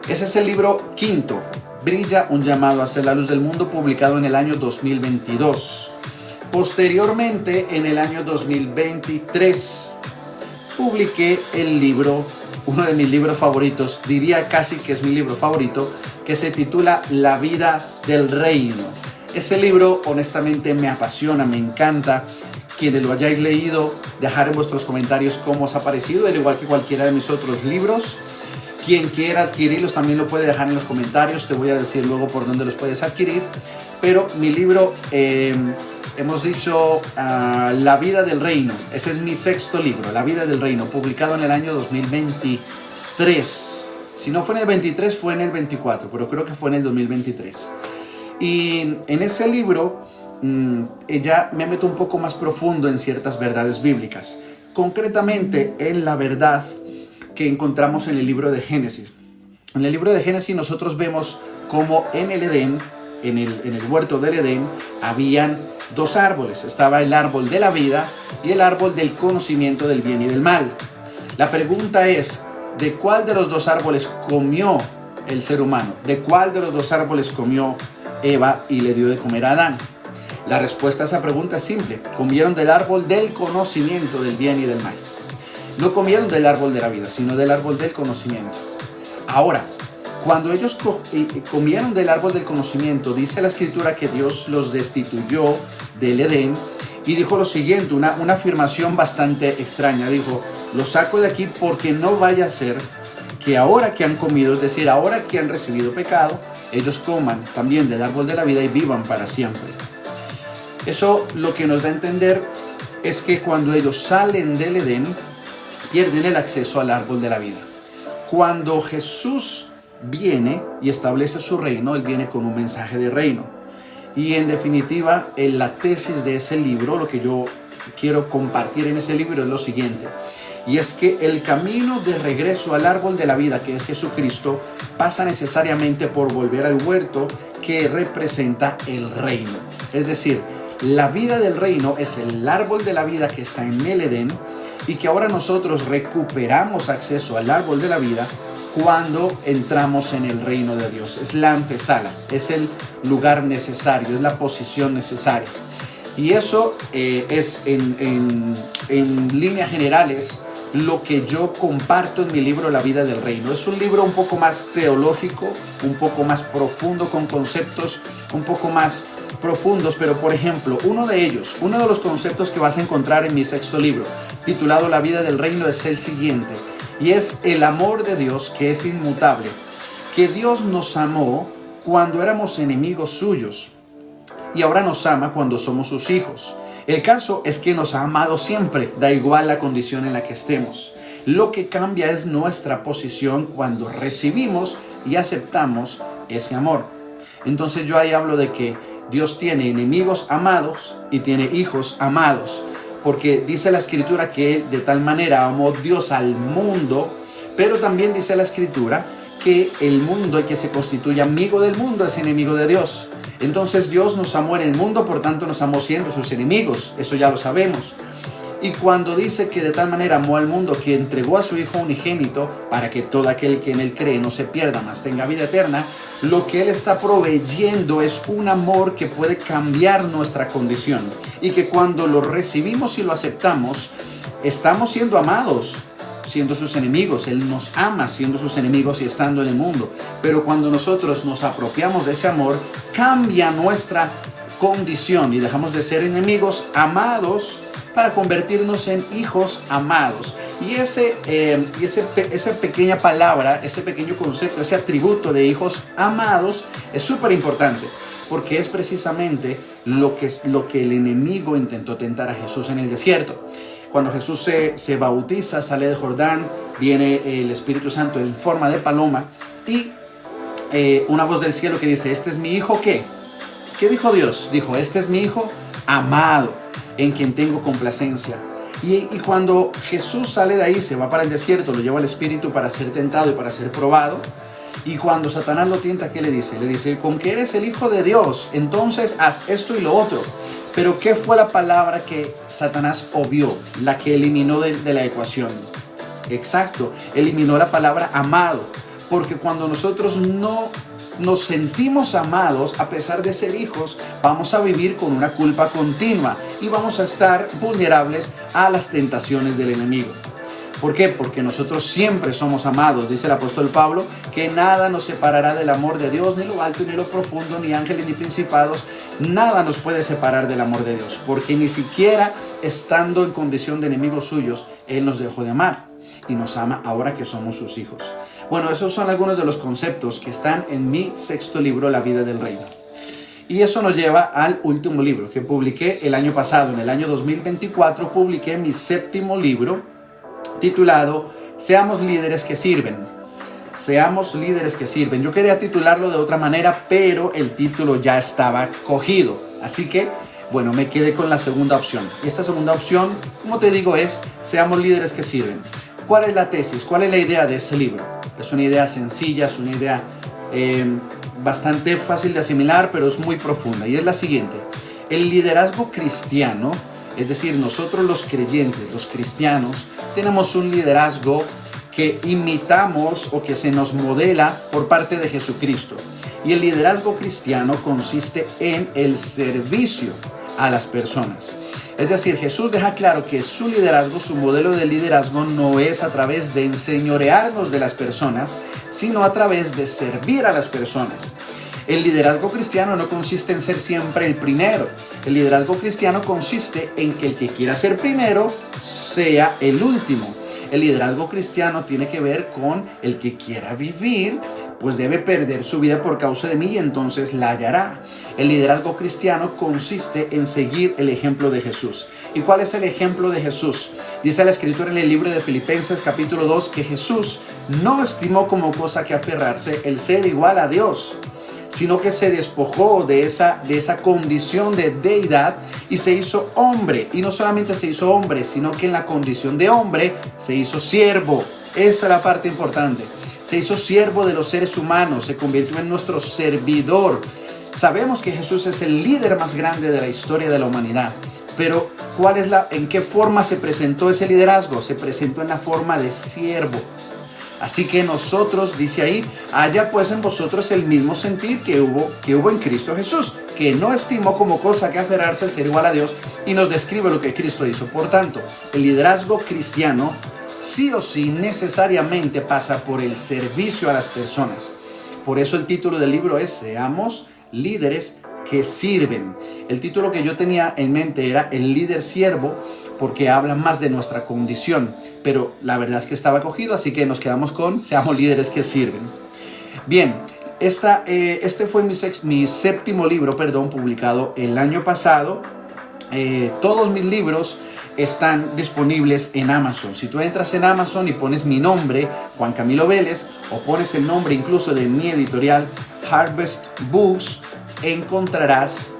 ese es el libro quinto, Brilla, un llamado a ser la luz del mundo, publicado en el año 2022. Posteriormente, en el año 2023, publiqué el libro, uno de mis libros favoritos, diría casi que es mi libro favorito, que se titula La vida del reino. Ese libro honestamente me apasiona, me encanta. Quienes lo hayáis leído, dejar en vuestros comentarios cómo os ha parecido, al igual que cualquiera de mis otros libros. Quien quiera adquirirlos también lo puede dejar en los comentarios, te voy a decir luego por dónde los puedes adquirir. Pero mi libro hemos dicho La vida del reino. Ese es mi sexto libro, La vida del reino, publicado en el año 2023. Si no fue en el 23, fue en el 24, pero creo que fue en el 2023. Y en ese libro ya me meto un poco más profundo en ciertas verdades bíblicas, concretamente en la verdad que encontramos en el libro de Génesis. En el libro de Génesis nosotros vemos cómo en el Edén, en el huerto del Edén, habían dos árboles. Estaba el árbol de la vida y el árbol del conocimiento del bien y del mal. La pregunta es, ¿de cuál de los dos árboles comió el ser humano? ¿De cuál de los dos árboles comió Eva y le dio de comer a Adán? La respuesta a esa pregunta es simple. Comieron del árbol del conocimiento del bien y del mal. No comieron del árbol de la vida, sino del árbol del conocimiento. Ahora, cuando ellos comieron del árbol del conocimiento, dice la escritura que Dios los destituyó del Edén y dijo lo siguiente, una afirmación bastante extraña. Dijo, los saco de aquí porque no vaya a ser que ahora que han comido, es decir, ahora que han recibido pecado, ellos coman también del árbol de la vida y vivan para siempre. Eso lo que nos da a entender es que cuando ellos salen del Edén, pierden el acceso al árbol de la vida. Cuando Jesús viene y establece su reino, Él viene con un mensaje de reino. Y en definitiva, en la tesis de ese libro, lo que yo quiero compartir en ese libro es lo siguiente. Y es que el camino de regreso al árbol de la vida, que es Jesucristo, pasa necesariamente por volver al huerto que representa el reino. Es decir, la vida del reino es el árbol de la vida que está en el Edén, y que ahora nosotros recuperamos acceso al árbol de la vida cuando entramos en el reino de Dios. Es la antesala, es el lugar necesario, es la posición necesaria. Y eso es en líneas generales lo que yo comparto en mi libro La vida del reino. Es un libro un poco más teológico, un poco más profundo, con conceptos un poco más profundos, pero por ejemplo, uno de los conceptos que vas a encontrar en mi sexto libro, titulado La vida del reino, es el siguiente, y es el amor de Dios, que es inmutable, que Dios nos amó cuando éramos enemigos suyos y ahora nos ama cuando somos sus hijos. El caso es que nos ha amado siempre, da igual la condición en la que estemos. Lo que cambia es nuestra posición cuando recibimos y aceptamos ese amor. Entonces yo ahí hablo de que Dios tiene enemigos amados y tiene hijos amados, porque dice la escritura que de tal manera amó Dios al mundo, pero también dice la escritura que el mundo, el que se constituye amigo del mundo, es enemigo de Dios. Entonces Dios nos amó en el mundo, por tanto nos amó siendo sus enemigos, eso ya lo sabemos. Y cuando dice que de tal manera amó al mundo que entregó a su Hijo unigénito para que todo aquel que en él cree no se pierda, mas tenga vida eterna, lo que Él está proveyendo es un amor que puede cambiar nuestra condición. Y que cuando lo recibimos y lo aceptamos, estamos siendo amados, siendo sus enemigos. Él nos ama siendo sus enemigos y estando en el mundo. Pero cuando nosotros nos apropiamos de ese amor, cambia nuestra condición y dejamos de ser enemigos amados para convertirnos en hijos amados. Y esa pequeña palabra, ese pequeño concepto, ese atributo de hijos amados es súper importante, porque es precisamente lo que el enemigo intentó tentar a Jesús en el desierto. Cuando Jesús se bautiza, sale de Jordán, viene el Espíritu Santo en forma de paloma y una voz del cielo que dice, ¿este es mi hijo qué? ¿Qué dijo Dios? Dijo, este es mi hijo amado, en quien tengo complacencia. Y cuando Jesús sale de ahí, se va para el desierto, lo lleva al Espíritu para ser tentado y para ser probado. Y cuando Satanás lo tienta, ¿qué le dice? Le dice, con que eres el Hijo de Dios, entonces haz esto y lo otro. Pero ¿qué fue la palabra que Satanás obvió? La que eliminó de la ecuación. Exacto, eliminó la palabra amado. Porque cuando nosotros no nos sentimos amados, a pesar de ser hijos, vamos a vivir con una culpa continua y vamos a estar vulnerables a las tentaciones del enemigo. ¿Por qué? Porque nosotros siempre somos amados. Dice el apóstol Pablo que nada nos separará del amor de Dios, ni lo alto, ni lo profundo, ni ángeles, ni principados. Nada nos puede separar del amor de Dios, porque ni siquiera estando en condición de enemigos suyos, Él nos dejó de amar y nos ama ahora que somos sus hijos. Bueno, esos son algunos de los conceptos que están en mi sexto libro, La vida del reino. Y eso nos lleva al último libro que publiqué el año pasado. En el año 2024 publiqué mi 7º libro titulado Seamos líderes que sirven. Seamos líderes que sirven. Yo quería titularlo de otra manera, pero el título ya estaba cogido. Así que, bueno, me quedé con la segunda opción. Y esta segunda opción, como te digo, es Seamos líderes que sirven. ¿Cuál es la tesis? ¿Cuál es la idea de ese libro? Es una idea sencilla, es una idea bastante fácil de asimilar, pero es muy profunda. Y es la siguiente. El liderazgo cristiano, es decir, nosotros los creyentes, los cristianos, tenemos un liderazgo que imitamos o que se nos modela por parte de Jesucristo. Y el liderazgo cristiano consiste en el servicio a las personas. Es decir, Jesús deja claro que su liderazgo, su modelo de liderazgo no es a través de enseñorearnos de las personas, sino a través de servir a las personas. El liderazgo cristiano no consiste en ser siempre el primero. El liderazgo cristiano consiste en que el que quiera ser primero sea el último. El liderazgo cristiano tiene que ver con el que quiera vivir, pues debe perder su vida por causa de mí y entonces la hallará. El liderazgo cristiano consiste en seguir el ejemplo de Jesús. ¿Y cuál es el ejemplo de Jesús? Dice la Escritura en el libro de Filipenses capítulo 2 que Jesús no estimó como cosa que aferrarse el ser igual a Dios, sino que se despojó de esa condición de deidad y se hizo hombre. Y no solamente se hizo hombre, sino que en la condición de hombre se hizo siervo. Esa es la parte importante. Se hizo siervo de los seres humanos, se convirtió en nuestro servidor. Sabemos que Jesús es el líder más grande de la historia de la humanidad. Pero ¿en qué forma se presentó ese liderazgo? Se presentó en la forma de siervo. Así que nosotros, dice ahí, haya pues en vosotros el mismo sentir que hubo en Cristo Jesús, que no estimó como cosa que aferrarse al ser igual a Dios, y nos describe lo que Cristo hizo. Por tanto, el liderazgo cristiano sí o sí necesariamente pasa por el servicio a las personas. Por eso el título del libro es Seamos líderes que sirven. El título que yo tenía en mente era El líder siervo, porque habla más de nuestra condición. Pero la verdad es que estaba cogido, así que nos quedamos con Seamos líderes que sirven. Bien, este fue mi 7º libro, publicado el año pasado. Todos mis libros están disponibles en Amazon. Si tú entras en Amazon y pones mi nombre, Juan Camilo Vélez, o pones el nombre incluso de mi editorial, Harvest Books, encontrarás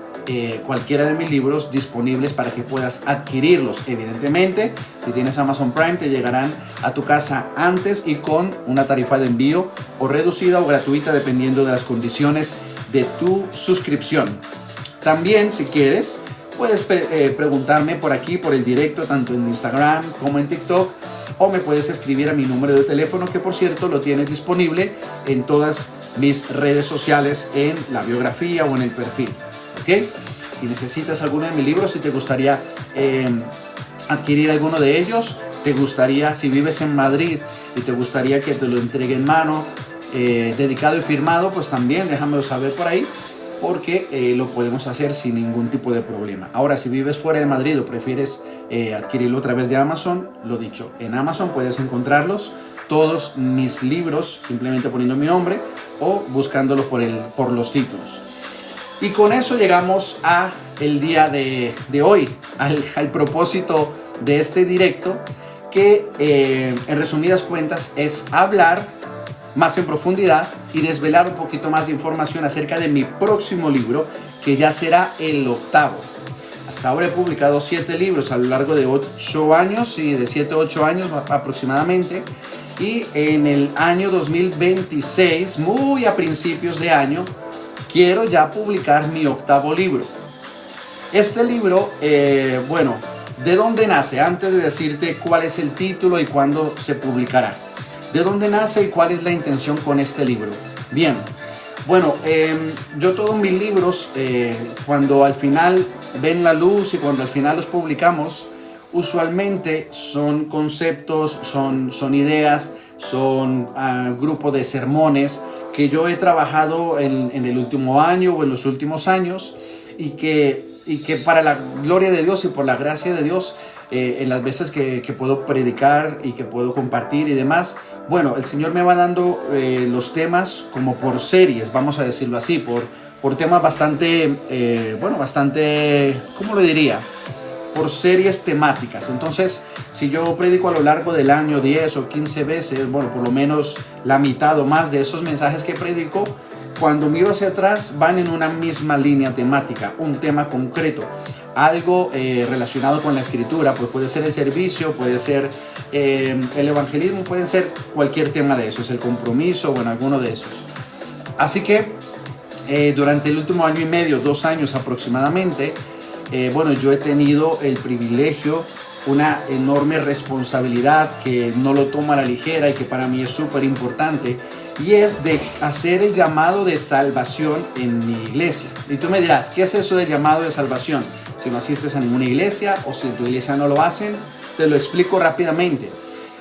cualquiera de mis libros disponibles para que puedas adquirirlos. Evidentemente, si tienes Amazon Prime, te llegarán a tu casa antes y con una tarifa de envío o reducida o gratuita dependiendo de las condiciones de tu suscripción. También, si quieres, puedes preguntarme por aquí, por el directo, tanto en Instagram como en TikTok, o me puedes escribir a mi número de teléfono, que por cierto lo tienes disponible en todas mis redes sociales, en la biografía o en el perfil. ¿Ok? Si necesitas alguno de mis libros, si te gustaría adquirir alguno de ellos, si vives en Madrid y te gustaría que te lo entregue en mano, dedicado y firmado, pues también déjamelo saber por ahí, porque lo podemos hacer sin ningún tipo de problema. Ahora, si vives fuera de Madrid o prefieres adquirirlo a través de Amazon, lo dicho, en Amazon puedes encontrarlos, todos mis libros, simplemente poniendo mi nombre o buscándolos por los títulos. Y con eso llegamos a el día de hoy, al propósito de este directo, que en resumidas cuentas es hablar más en profundidad y desvelar un poquito más de información acerca de mi próximo libro, que ya será el 8º. Hasta ahora he publicado 7 libros a lo largo de 8 años, y de 7 a 8 años aproximadamente. Y en el año 2026, muy a principios de año, quiero ya publicar mi 8º libro. Este libro, ¿de dónde nace? Antes de decirte cuál es el título y cuándo se publicará. ¿De dónde nace y cuál es la intención con este libro? Bien, yo todos mis libros, cuando al final ven la luz y cuando al final los publicamos, usualmente son conceptos, son ideas, son grupos de sermones que yo he trabajado en el último año o en los últimos años, y que para la gloria de Dios y por la gracia de Dios, en las veces que puedo predicar y que puedo compartir y demás, el Señor me va dando los temas como por series, vamos a decirlo así, por por temas bastante, ¿cómo lo diría? Por series temáticas. Entonces, si yo predico a lo largo del año 10 o 15 veces, bueno, por lo menos la mitad o más de esos mensajes que predico, cuando miro hacia atrás van en una misma línea temática, un tema concreto, algo relacionado con la escritura, pues puede ser el servicio, puede ser el evangelismo, puede ser cualquier tema de esos, el compromiso, bueno, alguno de esos. Así que durante el último año y medio, 2 años aproximadamente, yo he tenido el privilegio, una enorme responsabilidad que no lo tomo a la ligera y que para mí es súper importante, y es de hacer el llamado de salvación en mi iglesia. Y tú me dirás, ¿qué es eso de llamado de salvación? Si no asistes a ninguna iglesia o si en tu iglesia no lo hacen, te lo explico rápidamente.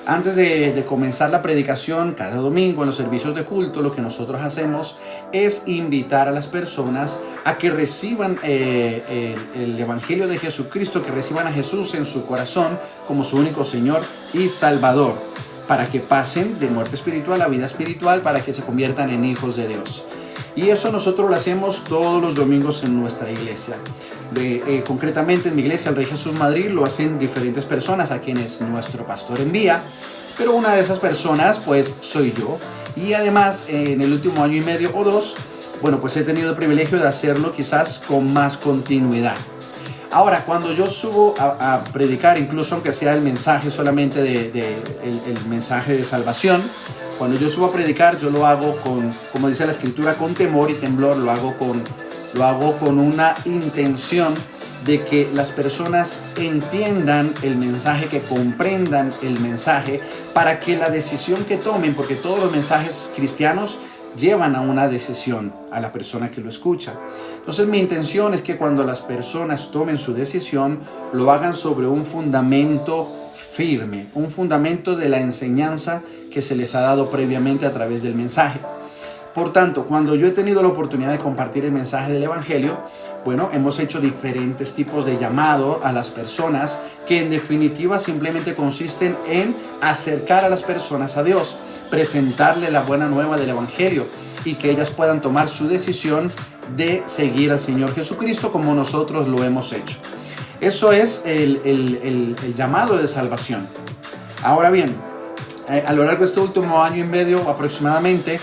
Antes de comenzar la predicación, cada domingo en los servicios de culto, lo que nosotros hacemos es invitar a las personas a que reciban el Evangelio de Jesucristo, que reciban a Jesús en su corazón como su único Señor y Salvador, para que pasen de muerte espiritual a vida espiritual, para que se conviertan en hijos de Dios. Y eso nosotros lo hacemos todos los domingos en nuestra iglesia. Concretamente en mi iglesia, el Rey Jesús Madrid, lo hacen diferentes personas a quienes nuestro pastor envía, pero una de esas personas pues soy yo. Y además en el último año y medio o 2, pues he tenido el privilegio de hacerlo quizás con más continuidad. Ahora, cuando yo subo a predicar, incluso aunque sea el mensaje solamente el mensaje de salvación, cuando yo subo a predicar, yo lo hago con, como dice la escritura, con temor y temblor, lo hago con una intención de que las personas entiendan el mensaje, que comprendan el mensaje, para que la decisión que tomen, porque todos los mensajes cristianos llevan a una decisión a la persona que lo escucha. Entonces mi intención es que cuando las personas tomen su decisión, lo hagan sobre un fundamento firme, un fundamento de la enseñanza que se les ha dado previamente a través del mensaje. Por tanto, cuando yo he tenido la oportunidad de compartir el mensaje del Evangelio, hemos hecho diferentes tipos de llamado a las personas que en definitiva simplemente consisten en acercar a las personas a Dios, presentarle la buena nueva del Evangelio y que ellas puedan tomar su decisión de seguir al Señor Jesucristo como nosotros lo hemos hecho. Eso es el llamado de salvación. Ahora bien, a lo largo de este último año y medio aproximadamente,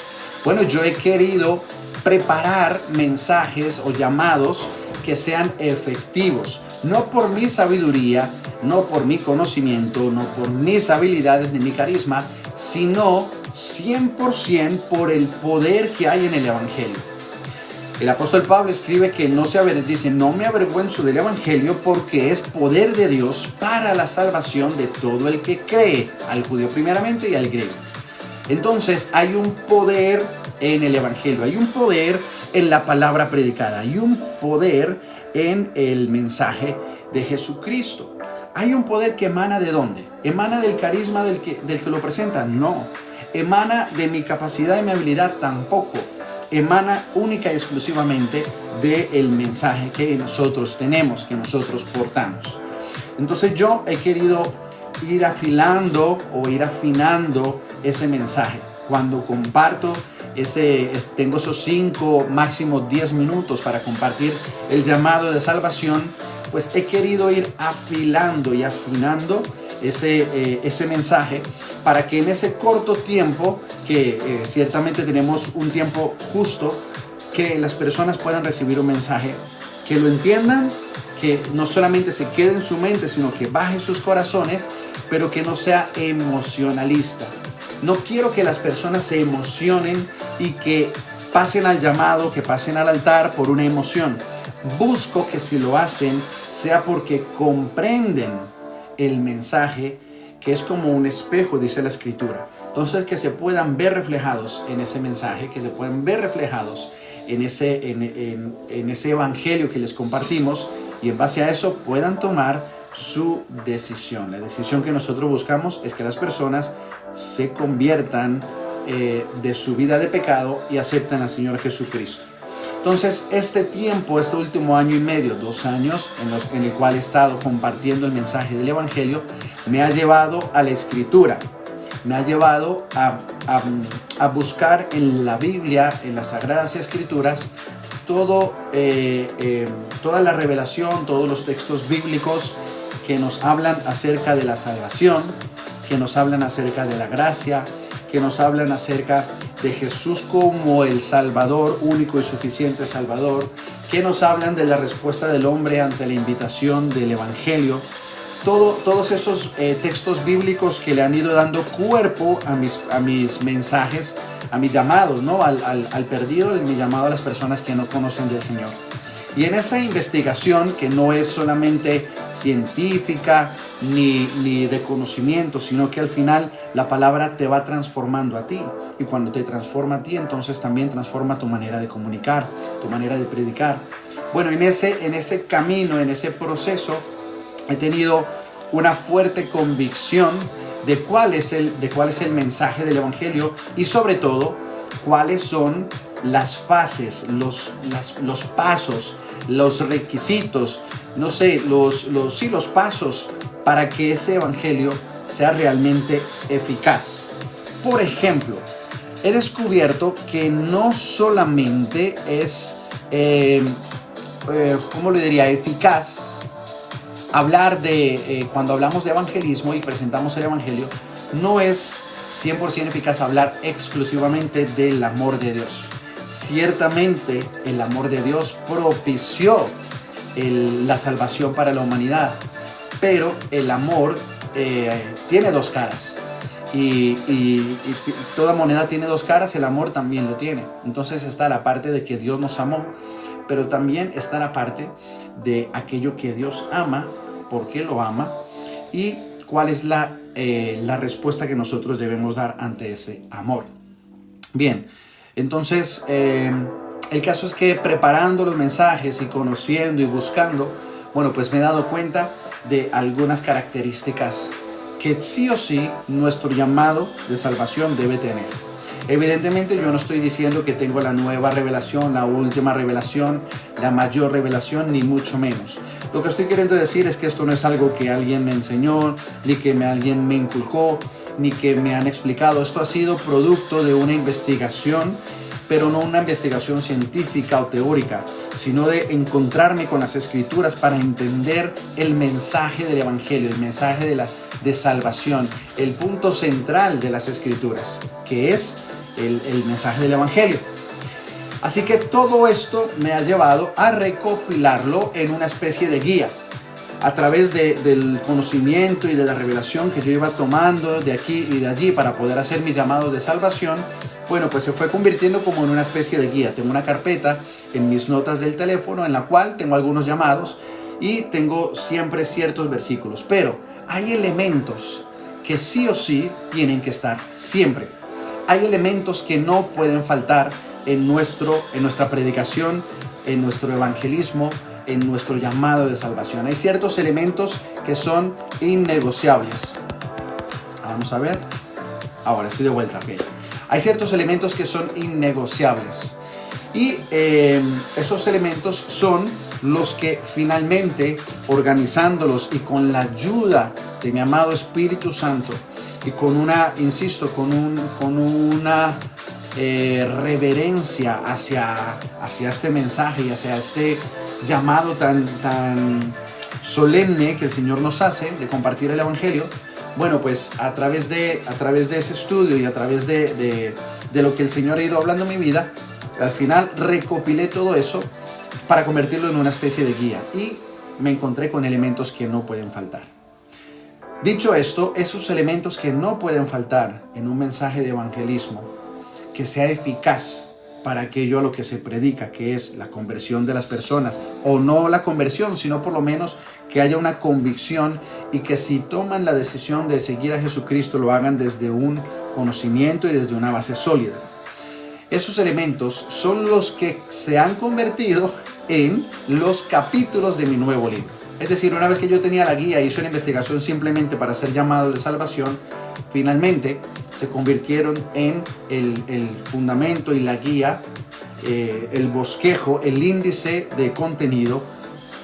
yo he querido preparar mensajes o llamados que sean efectivos, no por mi sabiduría, no por mi conocimiento, no por mis habilidades ni mi carisma, sino 100% por el poder que hay en el Evangelio. El apóstol Pablo escribe que no me avergüenzo del Evangelio porque es poder de Dios para la salvación de todo el que cree, al judío primeramente y al griego. Entonces hay un poder en el Evangelio, hay un poder en la palabra predicada, hay un poder en el mensaje de Jesucristo. Hay un poder que emana ¿de dónde? ¿Emana del carisma del que lo presenta? No. ¿Emana de mi capacidad y mi habilidad? Tampoco. Emana única y exclusivamente del mensaje que nosotros tenemos, que nosotros portamos. Entonces yo he querido ir afilando o ir afinando ese mensaje. Cuando comparto tengo esos 5, máximo 10 minutos para compartir el llamado de salvación, pues he querido ir afilando y afinando ese mensaje para que en ese corto tiempo, que ciertamente tenemos un tiempo justo, que las personas puedan recibir un mensaje, que lo entiendan, que no solamente se quede en su mente, sino que baje en sus corazones, pero que no sea emocionalista. No quiero que las personas se emocionen y que pasen al llamado, que pasen al altar por una emoción. Busco que si lo hacen sea porque comprenden el mensaje, que es como un espejo, dice la escritura. Entonces que se puedan ver reflejados en ese mensaje, que se puedan ver reflejados en ese evangelio que les compartimos, y en base a eso puedan tomar su decisión. La decisión que nosotros buscamos es que las personas se conviertan de su vida de pecado y acepten al Señor Jesucristo. Entonces este tiempo, este último año y medio, 2 años en el cual he estado compartiendo el mensaje del Evangelio, me ha llevado a la Escritura, me ha llevado a buscar en la Biblia, en las Sagradas Escrituras, toda la revelación, todos los textos bíblicos que nos hablan acerca de la salvación, que nos hablan acerca de la gracia, que nos hablan acerca de Jesús como el Salvador, único y suficiente Salvador, que nos hablan de la respuesta del hombre ante la invitación del Evangelio. Todos esos textos bíblicos que le han ido dando cuerpo a mis mensajes, a mis llamados, ¿no? Al perdido, mi llamado a las personas que no conocen del Señor. Y en esa investigación, que no es solamente científica ni de conocimiento, sino que al final la palabra te va transformando a ti. Y cuando te transforma a ti, entonces también transforma tu manera de comunicar, tu manera de predicar. Bueno, en ese camino, en ese proceso, he tenido una fuerte convicción de cuál es el mensaje del Evangelio y sobre todo cuáles son las fases, los pasos, los requisitos, no sé, los pasos para que ese Evangelio sea realmente eficaz. Por ejemplo, he descubierto que no solamente es, ¿cómo le diría?, eficaz hablar cuando hablamos de evangelismo y presentamos el Evangelio, no es 100% eficaz hablar exclusivamente del amor de Dios. Ciertamente el amor de Dios propició la salvación para la humanidad, pero el amor tiene dos caras. Y toda moneda tiene dos caras, el amor también lo tiene. Entonces está la parte de que Dios nos amó, pero también está la parte de aquello que Dios ama, por qué lo ama y cuál es la respuesta que nosotros debemos dar ante ese amor. Bien, entonces el caso es que preparando los mensajes y conociendo y buscando, bueno, pues me he dado cuenta de algunas características que sí o sí nuestro llamado de salvación debe tener. Evidentemente yo no estoy diciendo que tengo la nueva revelación, la última revelación, la mayor revelación, ni mucho menos. Lo que estoy queriendo decir es que esto no es algo que alguien me enseñó, ni que alguien me inculcó, ni que me han explicado. Esto ha sido producto de una investigación, pero no una investigación científica o teórica, sino de encontrarme con las Escrituras para entender el mensaje del Evangelio, el mensaje de salvación, el punto central de las Escrituras, que es el mensaje del Evangelio. Así que todo esto me ha llevado a recopilarlo en una especie de guía. A través del conocimiento y de la revelación que yo iba tomando de aquí y de allí para poder hacer mis llamados de salvación, bueno, pues se fue convirtiendo como en una especie de guía. Tengo una carpeta en mis notas del teléfono en la cual tengo algunos llamados y tengo siempre ciertos versículos, pero hay elementos que sí o sí tienen que estar siempre. Hay elementos que no pueden faltar en nuestra predicación, en nuestro evangelismo, en nuestro llamado de salvación. Hay ciertos elementos que son innegociables. Vamos a ver. Ahora estoy de vuelta. Okay. Hay ciertos elementos que son innegociables. Y esos elementos son los que finalmente, organizándolos y con la ayuda de mi amado Espíritu Santo y con una, insisto, con una reverencia hacia este mensaje y hacia este llamado tan solemne que el Señor nos hace de compartir el Evangelio, bueno, pues a través de ese estudio y a través de lo que el Señor ha ido hablando en mi vida, al final recopilé todo eso para convertirlo en una especie de guía y me encontré con elementos que no pueden faltar. Dicho esto, esos elementos que no pueden faltar en un mensaje de evangelismo que sea eficaz para aquello a lo que se predica, que es la conversión de las personas, o no la conversión, sino por lo menos que haya una convicción y que si toman la decisión de seguir a Jesucristo lo hagan desde un conocimiento y desde una base sólida. Esos elementos son los que se han convertido en los capítulos de mi nuevo libro. Es decir, una vez que yo tenía la guía y hice una investigación simplemente para ser llamado de salvación, finalmente se convirtieron en el fundamento y la guía, el bosquejo, el índice de contenido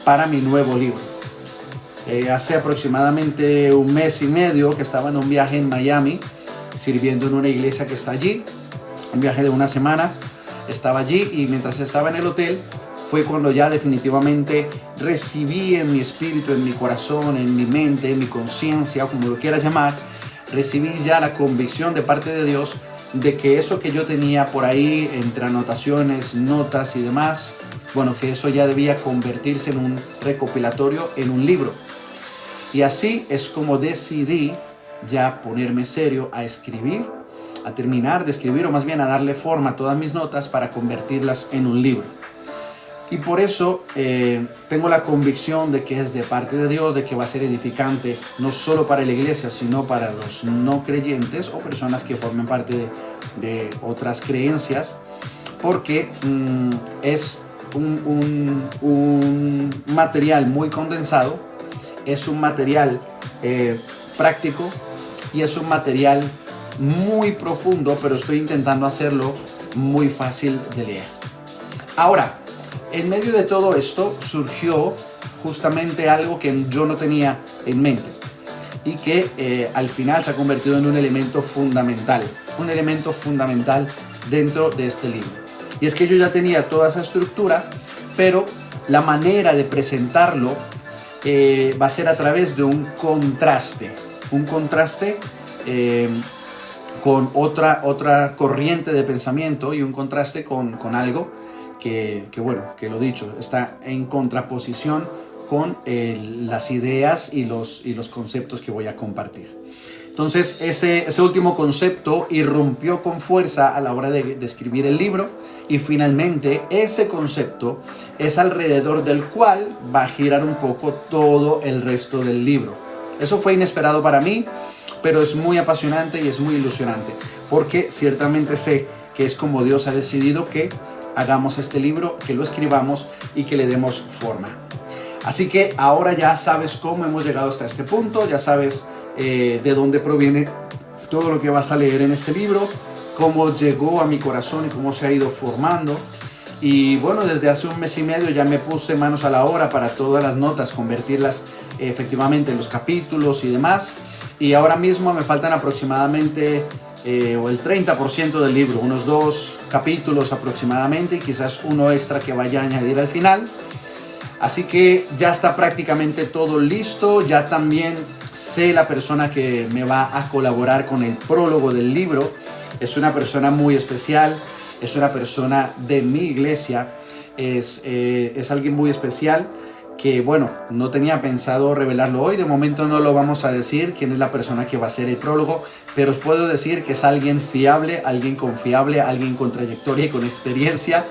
para mi nuevo libro. Hace aproximadamente un mes y medio que estaba en un viaje en Miami, sirviendo en una iglesia que está allí, un viaje de una semana, estaba allí y mientras estaba en el hotel fue cuando ya definitivamente recibí en mi espíritu, en mi corazón, en mi mente, en mi conciencia, como lo quieras llamar, recibí ya la convicción de parte de Dios de que eso que yo tenía por ahí entre anotaciones, notas y demás, bueno, que eso ya debía convertirse en un recopilatorio, en un libro. Y así es como decidí ya ponerme serio a escribir, a terminar de escribir, o más bien a darle forma a todas mis notas para convertirlas en un libro. Y por eso tengo la convicción de que es de parte de Dios, de que va a ser edificante, no solo para la iglesia, sino para los no creyentes o personas que formen parte de otras creencias, porque es un material muy condensado, es un material práctico y es un material muy profundo, pero estoy intentando hacerlo muy fácil de leer. Ahora, en medio de todo esto surgió justamente algo que yo no tenía en mente y que al final se ha convertido en un elemento fundamental dentro de este libro. Y es que yo ya tenía toda esa estructura, pero la manera de presentarlo va a ser a través de un contraste con otra corriente de pensamiento y un contraste con algo que lo dicho, está en contraposición con las ideas y los conceptos que voy a compartir. Entonces ese último concepto irrumpió con fuerza a la hora de escribir el libro, y finalmente ese concepto es alrededor del cual va a girar un poco todo el resto del libro. Eso fue inesperado para mí, pero es muy apasionante y es muy ilusionante, porque ciertamente sé que es como Dios ha decidido que hagamos este libro, que lo escribamos y que le demos forma. Así que ahora ya sabes cómo hemos llegado hasta este punto, ya sabes de dónde proviene todo lo que vas a leer en este libro, cómo llegó a mi corazón y cómo se ha ido formando. Y bueno, desde hace un mes y medio ya me puse manos a la obra para todas las notas, convertirlas efectivamente en los capítulos y demás. Y ahora mismo me faltan aproximadamente o el 30% del libro, unos 2 capítulos aproximadamente, y quizás uno extra que vaya a añadir al final. Así que ya está prácticamente todo listo. Ya también sé la persona que me va a colaborar con el prólogo del libro. Es una persona muy especial, es una persona de mi iglesia, es alguien muy especial que, bueno, no tenía pensado revelarlo hoy. De momento no lo vamos a decir quién es la persona que va a hacer el prólogo, pero os puedo decir que es alguien fiable, alguien confiable, alguien con trayectoria y con experiencia,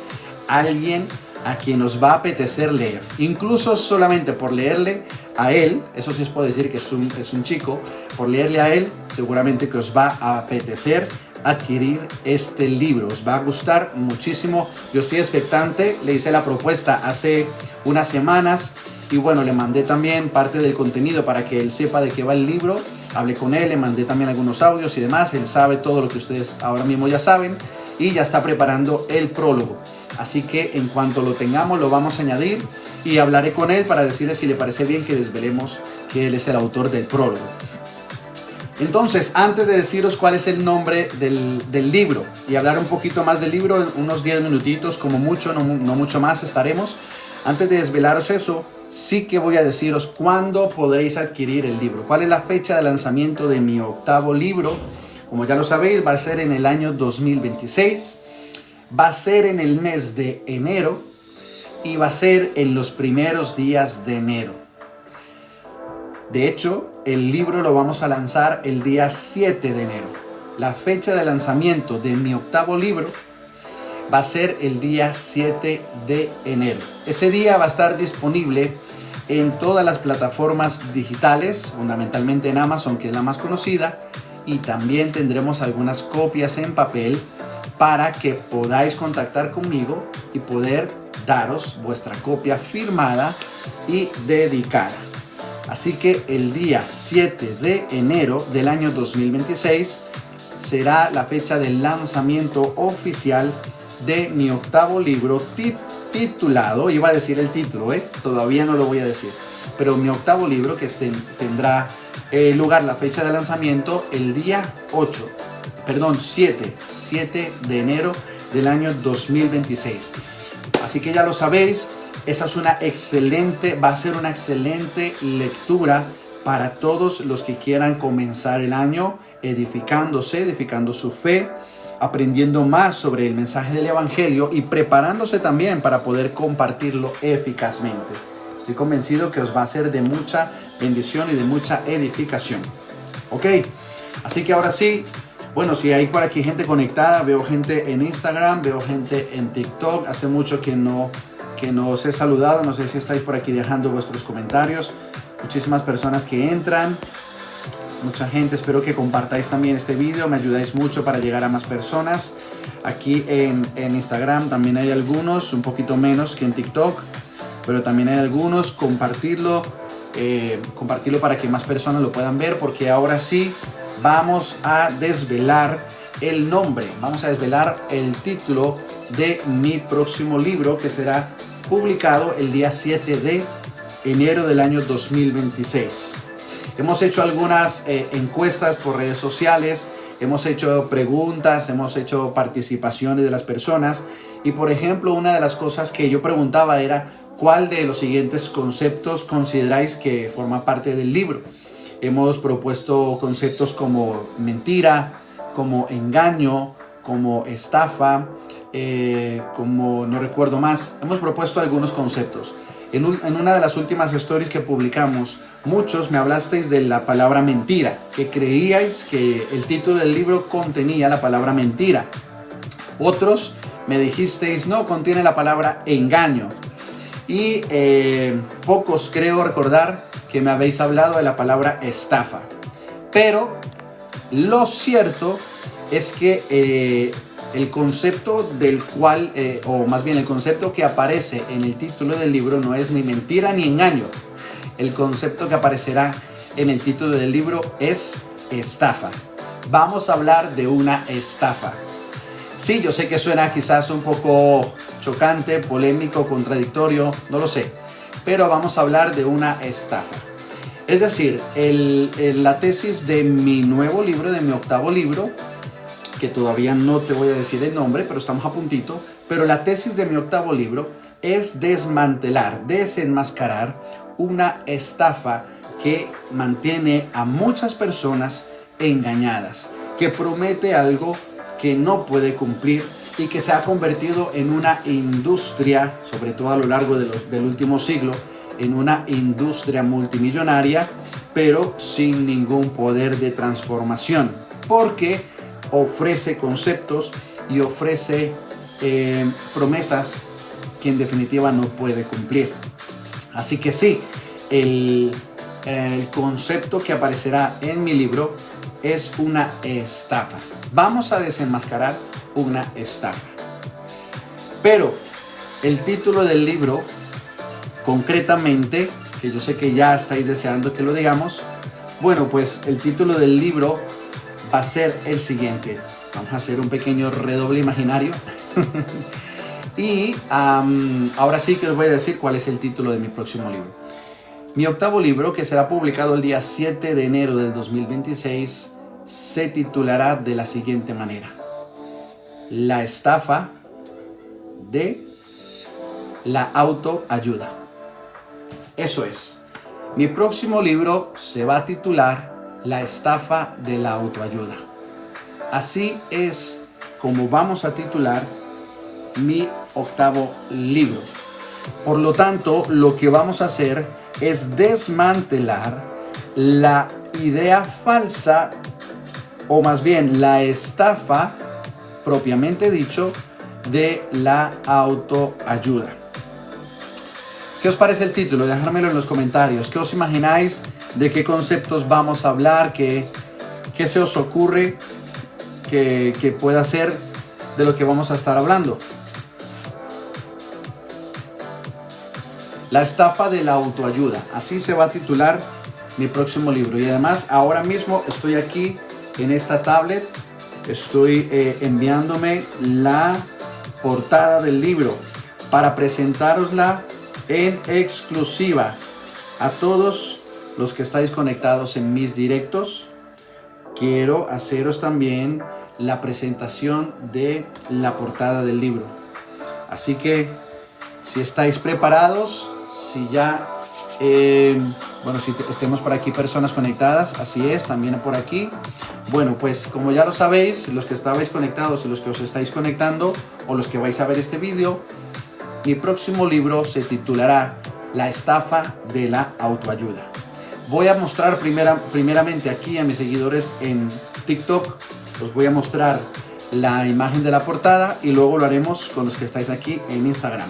alguien a quien nos va a apetecer leer. Incluso solamente por leerle a él, eso sí os puedo decir que es un chico, por leerle a él seguramente que os va a apetecer adquirir este libro, os va a gustar muchísimo. Yo estoy expectante, le hice la propuesta hace unas semanas y bueno, le mandé también parte del contenido para que él sepa de qué va el libro. Hablé con él, le mandé también algunos audios y demás. Él sabe todo lo que ustedes ahora mismo ya saben y ya está preparando el prólogo. Así que en cuanto lo tengamos lo vamos a añadir y hablaré con él para decirle si le parece bien que desvelemos que él es el autor del prólogo. Entonces, antes de deciros cuál es el nombre del libro y hablar un poquito más del libro, en unos 10 minutitos como mucho, no mucho más estaremos. Antes de desvelaros eso, sí que voy a deciros cuándo podréis adquirir el libro. ¿Cuál es la fecha de lanzamiento de mi 8º libro? Como ya lo sabéis, va a ser en el año 2026. Va a ser en el mes de enero y va a ser en los primeros días de enero. De hecho, el libro lo vamos a lanzar el día 7 de enero. La fecha de lanzamiento de mi 8º libro va a ser el día 7 de enero. Ese día va a estar disponible en todas las plataformas digitales, fundamentalmente en Amazon, que es la más conocida, y también tendremos algunas copias en papel para que podáis contactar conmigo y poder daros vuestra copia firmada y dedicada. Así que el día 7 de enero del año 2026 será la fecha del lanzamiento oficial de mi 8º libro titulado, iba a decir el título, todavía no lo voy a decir, pero mi 8º libro que tendrá lugar la fecha de lanzamiento el día 7 de enero del año 2026. Así que ya lo sabéis, esa es va a ser una excelente lectura para todos los que quieran comenzar el año edificando su fe, aprendiendo más sobre el mensaje del Evangelio y preparándose también para poder compartirlo eficazmente. Estoy convencido que os va a ser de mucha bendición y de mucha edificación. Ok, así que ahora sí, bueno, si hay por aquí gente conectada, veo gente en Instagram, veo gente en TikTok. Hace mucho que no os he saludado, no sé si estáis por aquí dejando vuestros comentarios. Muchísimas personas que entran, mucha gente. Espero que compartáis también este video, me ayudáis mucho para llegar a más personas. Aquí en Instagram también hay algunos, un poquito menos que en TikTok, pero también hay algunos. Compartirlo para que más personas lo puedan ver, porque ahora sí vamos a desvelar el nombre, vamos a desvelar el título de mi próximo libro, que será publicado el día 7 de enero del año 2026. Hemos hecho algunas encuestas por redes sociales, hemos hecho preguntas, hemos hecho participaciones de las personas, y por ejemplo, una de las cosas que yo preguntaba era: ¿cuál de los siguientes conceptos consideráis que forma parte del libro? Hemos propuesto conceptos como mentira, como engaño, como estafa, como no recuerdo más. Hemos propuesto algunos conceptos. En una de las últimas stories que publicamos, muchos me hablasteis de la palabra mentira, que creíais que el título del libro contenía la palabra mentira. Otros me dijisteis: no, contiene la palabra engaño. Y pocos creo recordar que me habéis hablado de la palabra estafa. Pero lo cierto es que el concepto del cual, o más bien el concepto que aparece en el título del libro, no es ni mentira ni engaño. El concepto que aparecerá en el título del libro es estafa. Vamos a hablar de una estafa. Sí, yo sé que suena quizás un poco chocante, polémico, contradictorio, no lo sé, pero vamos a hablar de una estafa. Es decir, la tesis de mi nuevo libro, de mi octavo libro, que todavía no te voy a decir el nombre, pero estamos a puntito, pero la tesis de mi octavo libro es desenmascarar una estafa que mantiene a muchas personas engañadas, que promete algo que no puede cumplir y que se ha convertido en una industria, sobre todo a lo largo del último siglo, en una industria multimillonaria, pero sin ningún poder de transformación, porque ofrece conceptos y ofrece promesas que en definitiva no puede cumplir. Así que sí, el concepto que aparecerá en mi libro es una estafa. Vamos a desenmascarar una estafa. Pero el título del libro, concretamente, que yo sé que ya estáis deseando que lo digamos, bueno, pues el título del libro va a ser el siguiente. Vamos a hacer un pequeño redoble imaginario. Y ahora sí que os voy a decir cuál es el título de mi próximo libro. Mi octavo libro, que será publicado el día 7 de enero del 2026, se titulará de la siguiente manera: La estafa de la autoayuda. Eso es. Mi próximo libro se va a titular La estafa de la autoayuda. Así es como vamos a titular mi octavo libro. Por lo tanto, lo que vamos a hacer es desmantelar la idea falsa, o más bien la estafa propiamente dicho, de la autoayuda. ¿Qué os parece el título? Dejármelo en los comentarios. ¿Qué os imagináis? ¿De qué conceptos vamos a hablar? ¿Qué se os ocurre que pueda ser de lo que vamos a estar hablando? La estafa de la autoayuda. Así se va a titular mi próximo libro. Y además, ahora mismo estoy aquí en esta tablet. Estoy enviándome la portada del libro para presentárosla en exclusiva a todos los que estáis conectados en mis directos. Quiero haceros también la presentación de la portada del libro. Así que si estáis preparados, si ya, si estemos por aquí personas conectadas, así es, también por aquí. Bueno, pues como ya lo sabéis, los que estabais conectados y los que os estáis conectando o los que vais a ver este vídeo, mi próximo libro se titulará La estafa de la autoayuda. Voy a mostrar primeramente aquí a mis seguidores en TikTok, os voy a mostrar la imagen de la portada y luego lo haremos con los que estáis aquí en Instagram.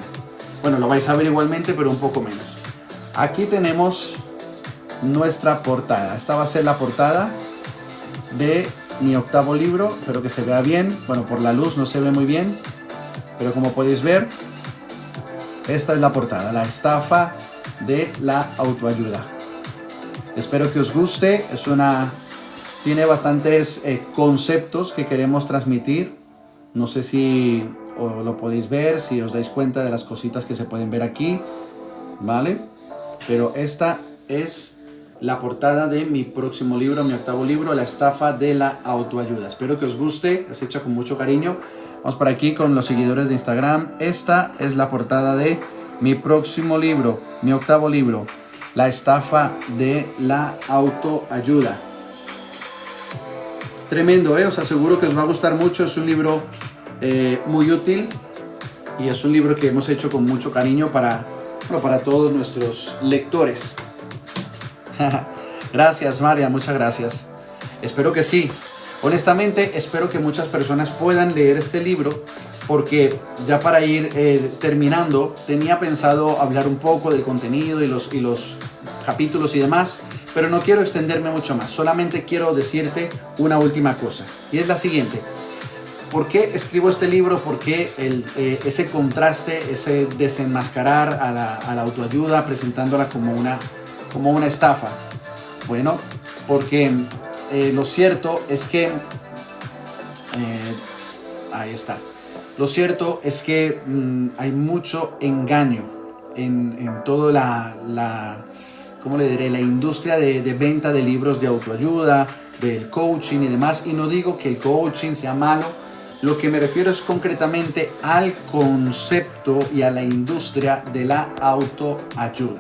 Bueno, lo vais a ver igualmente, pero un poco menos. Aquí tenemos nuestra portada. Esta va a ser la portada de mi 8º libro. Espero que se vea bien. Bueno, por la luz no se ve muy bien, pero como podéis ver, esta es la portada, la estafa de la autoayuda. Espero que os guste. Tiene bastantes conceptos que queremos transmitir. No sé si lo podéis ver, si os dais cuenta de las cositas que se pueden ver aquí, ¿vale? Pero esta es la portada de mi próximo libro, mi 8º libro, La estafa de la autoayuda. Espero que os guste, es hecha con mucho cariño. Vamos por aquí con los seguidores de Instagram. Esta es la portada de mi próximo libro, mi 8º libro, La estafa de la autoayuda. Tremendo, os aseguro que os va a gustar mucho. Es un libro muy útil y es un libro que hemos hecho con mucho cariño para todos nuestros lectores. Gracias, María, muchas gracias. Espero que sí. Honestamente, espero que muchas personas puedan leer este libro, porque ya para ir terminando, tenía pensado hablar un poco del contenido y los capítulos y demás, pero no quiero extenderme mucho más. Solamente quiero decirte una última cosa, y es la siguiente. ¿Por qué escribo este libro? ¿Por qué ese contraste, ese desenmascarar a la autoayuda, presentándola como una estafa? Bueno, porque lo cierto es que ahí está. Lo cierto es que hay mucho engaño en toda ¿cómo le diré? La industria de venta de libros de autoayuda, del coaching y demás. Y no digo que el coaching sea malo. Lo que me refiero es concretamente al concepto y a la industria de la autoayuda.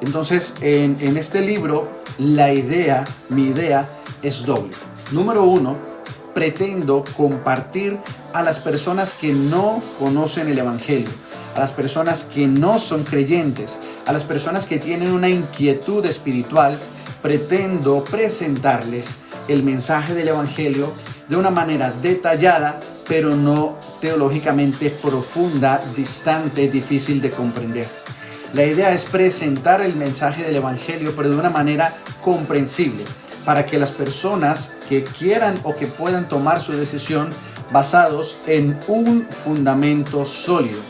Entonces, en este libro, mi idea es doble. Número uno, pretendo compartir a las personas que no conocen el Evangelio, a las personas que no son creyentes, a las personas que tienen una inquietud espiritual. Pretendo presentarles el mensaje del Evangelio de una manera detallada, pero no teológicamente profunda, distante, difícil de comprender. La idea es presentar el mensaje del Evangelio, pero de una manera comprensible, para que las personas que quieran o que puedan tomar su decisión basados en un fundamento sólido.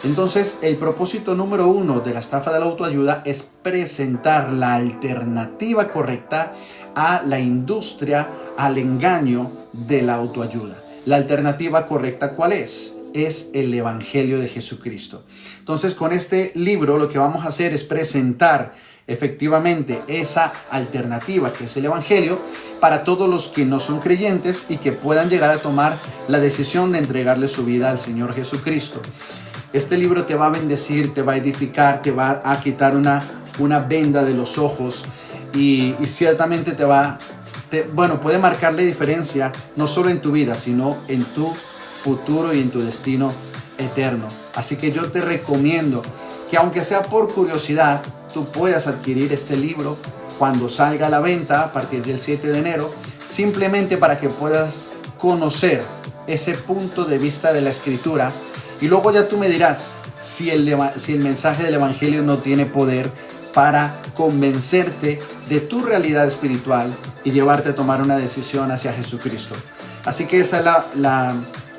Entonces, el propósito número uno de la estafa de la autoayuda es presentar la alternativa correcta a la industria, al engaño de la autoayuda. La alternativa correcta, ¿cuál es? Es el Evangelio de Jesucristo. Entonces, con este libro lo que vamos a hacer es presentar efectivamente esa alternativa que es el Evangelio para todos los que no son creyentes y que puedan llegar a tomar la decisión de entregarle su vida al Señor Jesucristo. Este libro te va a bendecir, te va a edificar, te va a quitar una venda de los ojos y ciertamente puede marcar la diferencia no solo en tu vida, sino en tu futuro y en tu destino eterno. Así que yo te recomiendo que, aunque sea por curiosidad, tú puedas adquirir este libro cuando salga a la venta a partir del 7 de enero, simplemente para que puedas conocer ese punto de vista de la Escritura. Y luego ya tú me dirás si el mensaje del Evangelio no tiene poder para convencerte de tu realidad espiritual y llevarte a tomar una decisión hacia Jesucristo. Así que esa es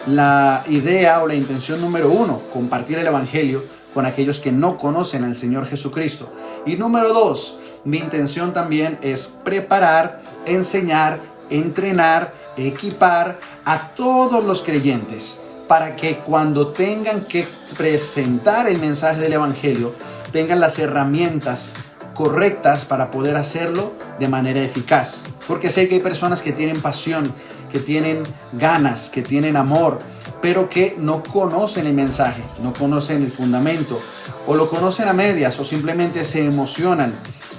la idea o la intención número uno, compartir el Evangelio con aquellos que no conocen al Señor Jesucristo. Y número dos, mi intención también es preparar, enseñar, entrenar, equipar a todos los creyentes para que cuando tengan que presentar el mensaje del Evangelio tengan las herramientas correctas para poder hacerlo de manera eficaz. Porque sé que hay personas que tienen pasión que tienen ganas, que tienen amor, pero que no conocen el mensaje, no conocen el fundamento, o lo conocen a medias, o simplemente se emocionan,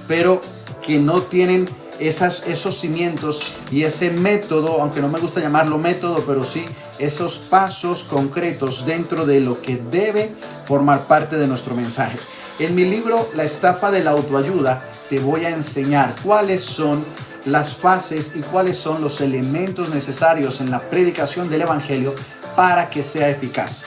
pero que no tienen esos cimientos y ese método, aunque no me gusta llamarlo método, pero sí esos pasos concretos dentro de lo que debe formar parte de nuestro mensaje. En mi libro La estafa de la autoayuda te voy a enseñar cuáles son las fases y cuáles son los elementos necesarios en la predicación del evangelio para que sea eficaz.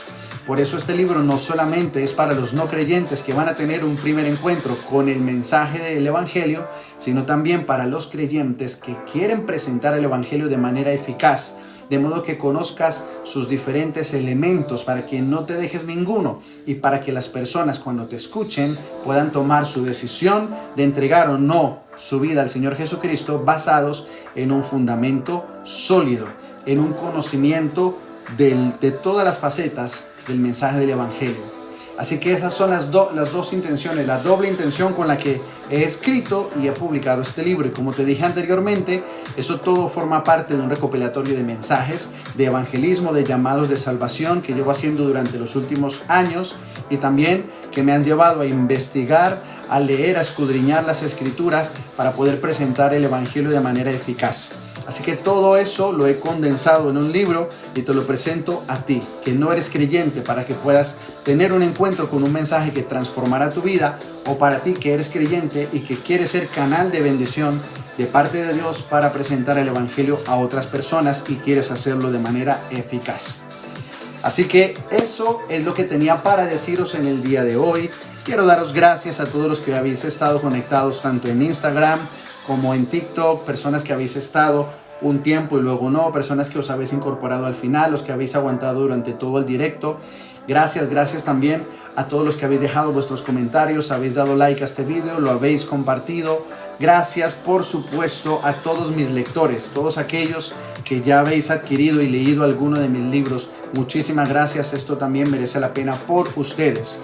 Por eso este libro no solamente es para los no creyentes que van a tener un primer encuentro con el mensaje del evangelio, sino también para los creyentes que quieren presentar el evangelio de manera eficaz, de modo que conozcas sus diferentes elementos para que no te dejes ninguno y para que las personas cuando te escuchen puedan tomar su decisión de entregar o no su vida al Señor Jesucristo basados en un fundamento sólido, en un conocimiento de todas las facetas del mensaje del evangelio. Así que esas son las dos intenciones, la doble intención con la que he escrito y he publicado este libro. Y como te dije anteriormente, eso todo forma parte de un recopilatorio de mensajes, de evangelismo, de llamados de salvación que llevo haciendo durante los últimos años y también que me han llevado a investigar, a leer, a escudriñar las escrituras para poder presentar el evangelio de manera eficaz. Así que todo eso lo he condensado en un libro y te lo presento a ti, que no eres creyente, para que puedas tener un encuentro con un mensaje que transformará tu vida, o para ti que eres creyente y que quieres ser canal de bendición de parte de Dios para presentar el evangelio a otras personas y quieres hacerlo de manera eficaz. Así que eso es lo que tenía para deciros en el día de hoy. Quiero daros gracias a todos los que habéis estado conectados tanto en Instagram como en TikTok, personas que habéis estado un tiempo y luego no, personas que os habéis incorporado al final, los que habéis aguantado durante todo el directo. Gracias también a todos los que habéis dejado vuestros comentarios, habéis dado like a este video, lo habéis compartido. Gracias, por supuesto, a todos mis lectores, todos aquellos que ya habéis adquirido y leído alguno de mis libros. Muchísimas gracias, esto también merece la pena por ustedes.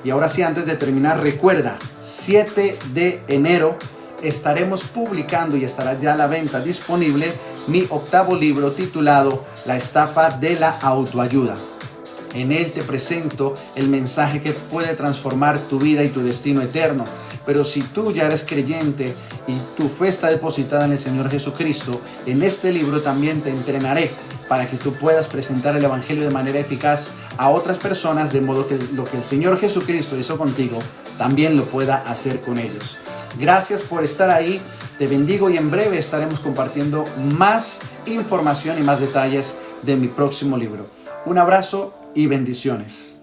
Y ahora sí, antes de terminar, recuerda, 7 de enero estaremos publicando y estará ya a la venta disponible mi octavo libro titulado La estafa de la autoayuda. En él te presento el mensaje que puede transformar tu vida y tu destino eterno. Pero si tú ya eres creyente y tu fe está depositada en el Señor Jesucristo, en este libro también te entrenaré para que tú puedas presentar el evangelio de manera eficaz a otras personas, de modo que lo que el Señor Jesucristo hizo contigo, también lo pueda hacer con ellos. Gracias por estar ahí, te bendigo y en breve estaremos compartiendo más información y más detalles de mi próximo libro. Un abrazo y bendiciones.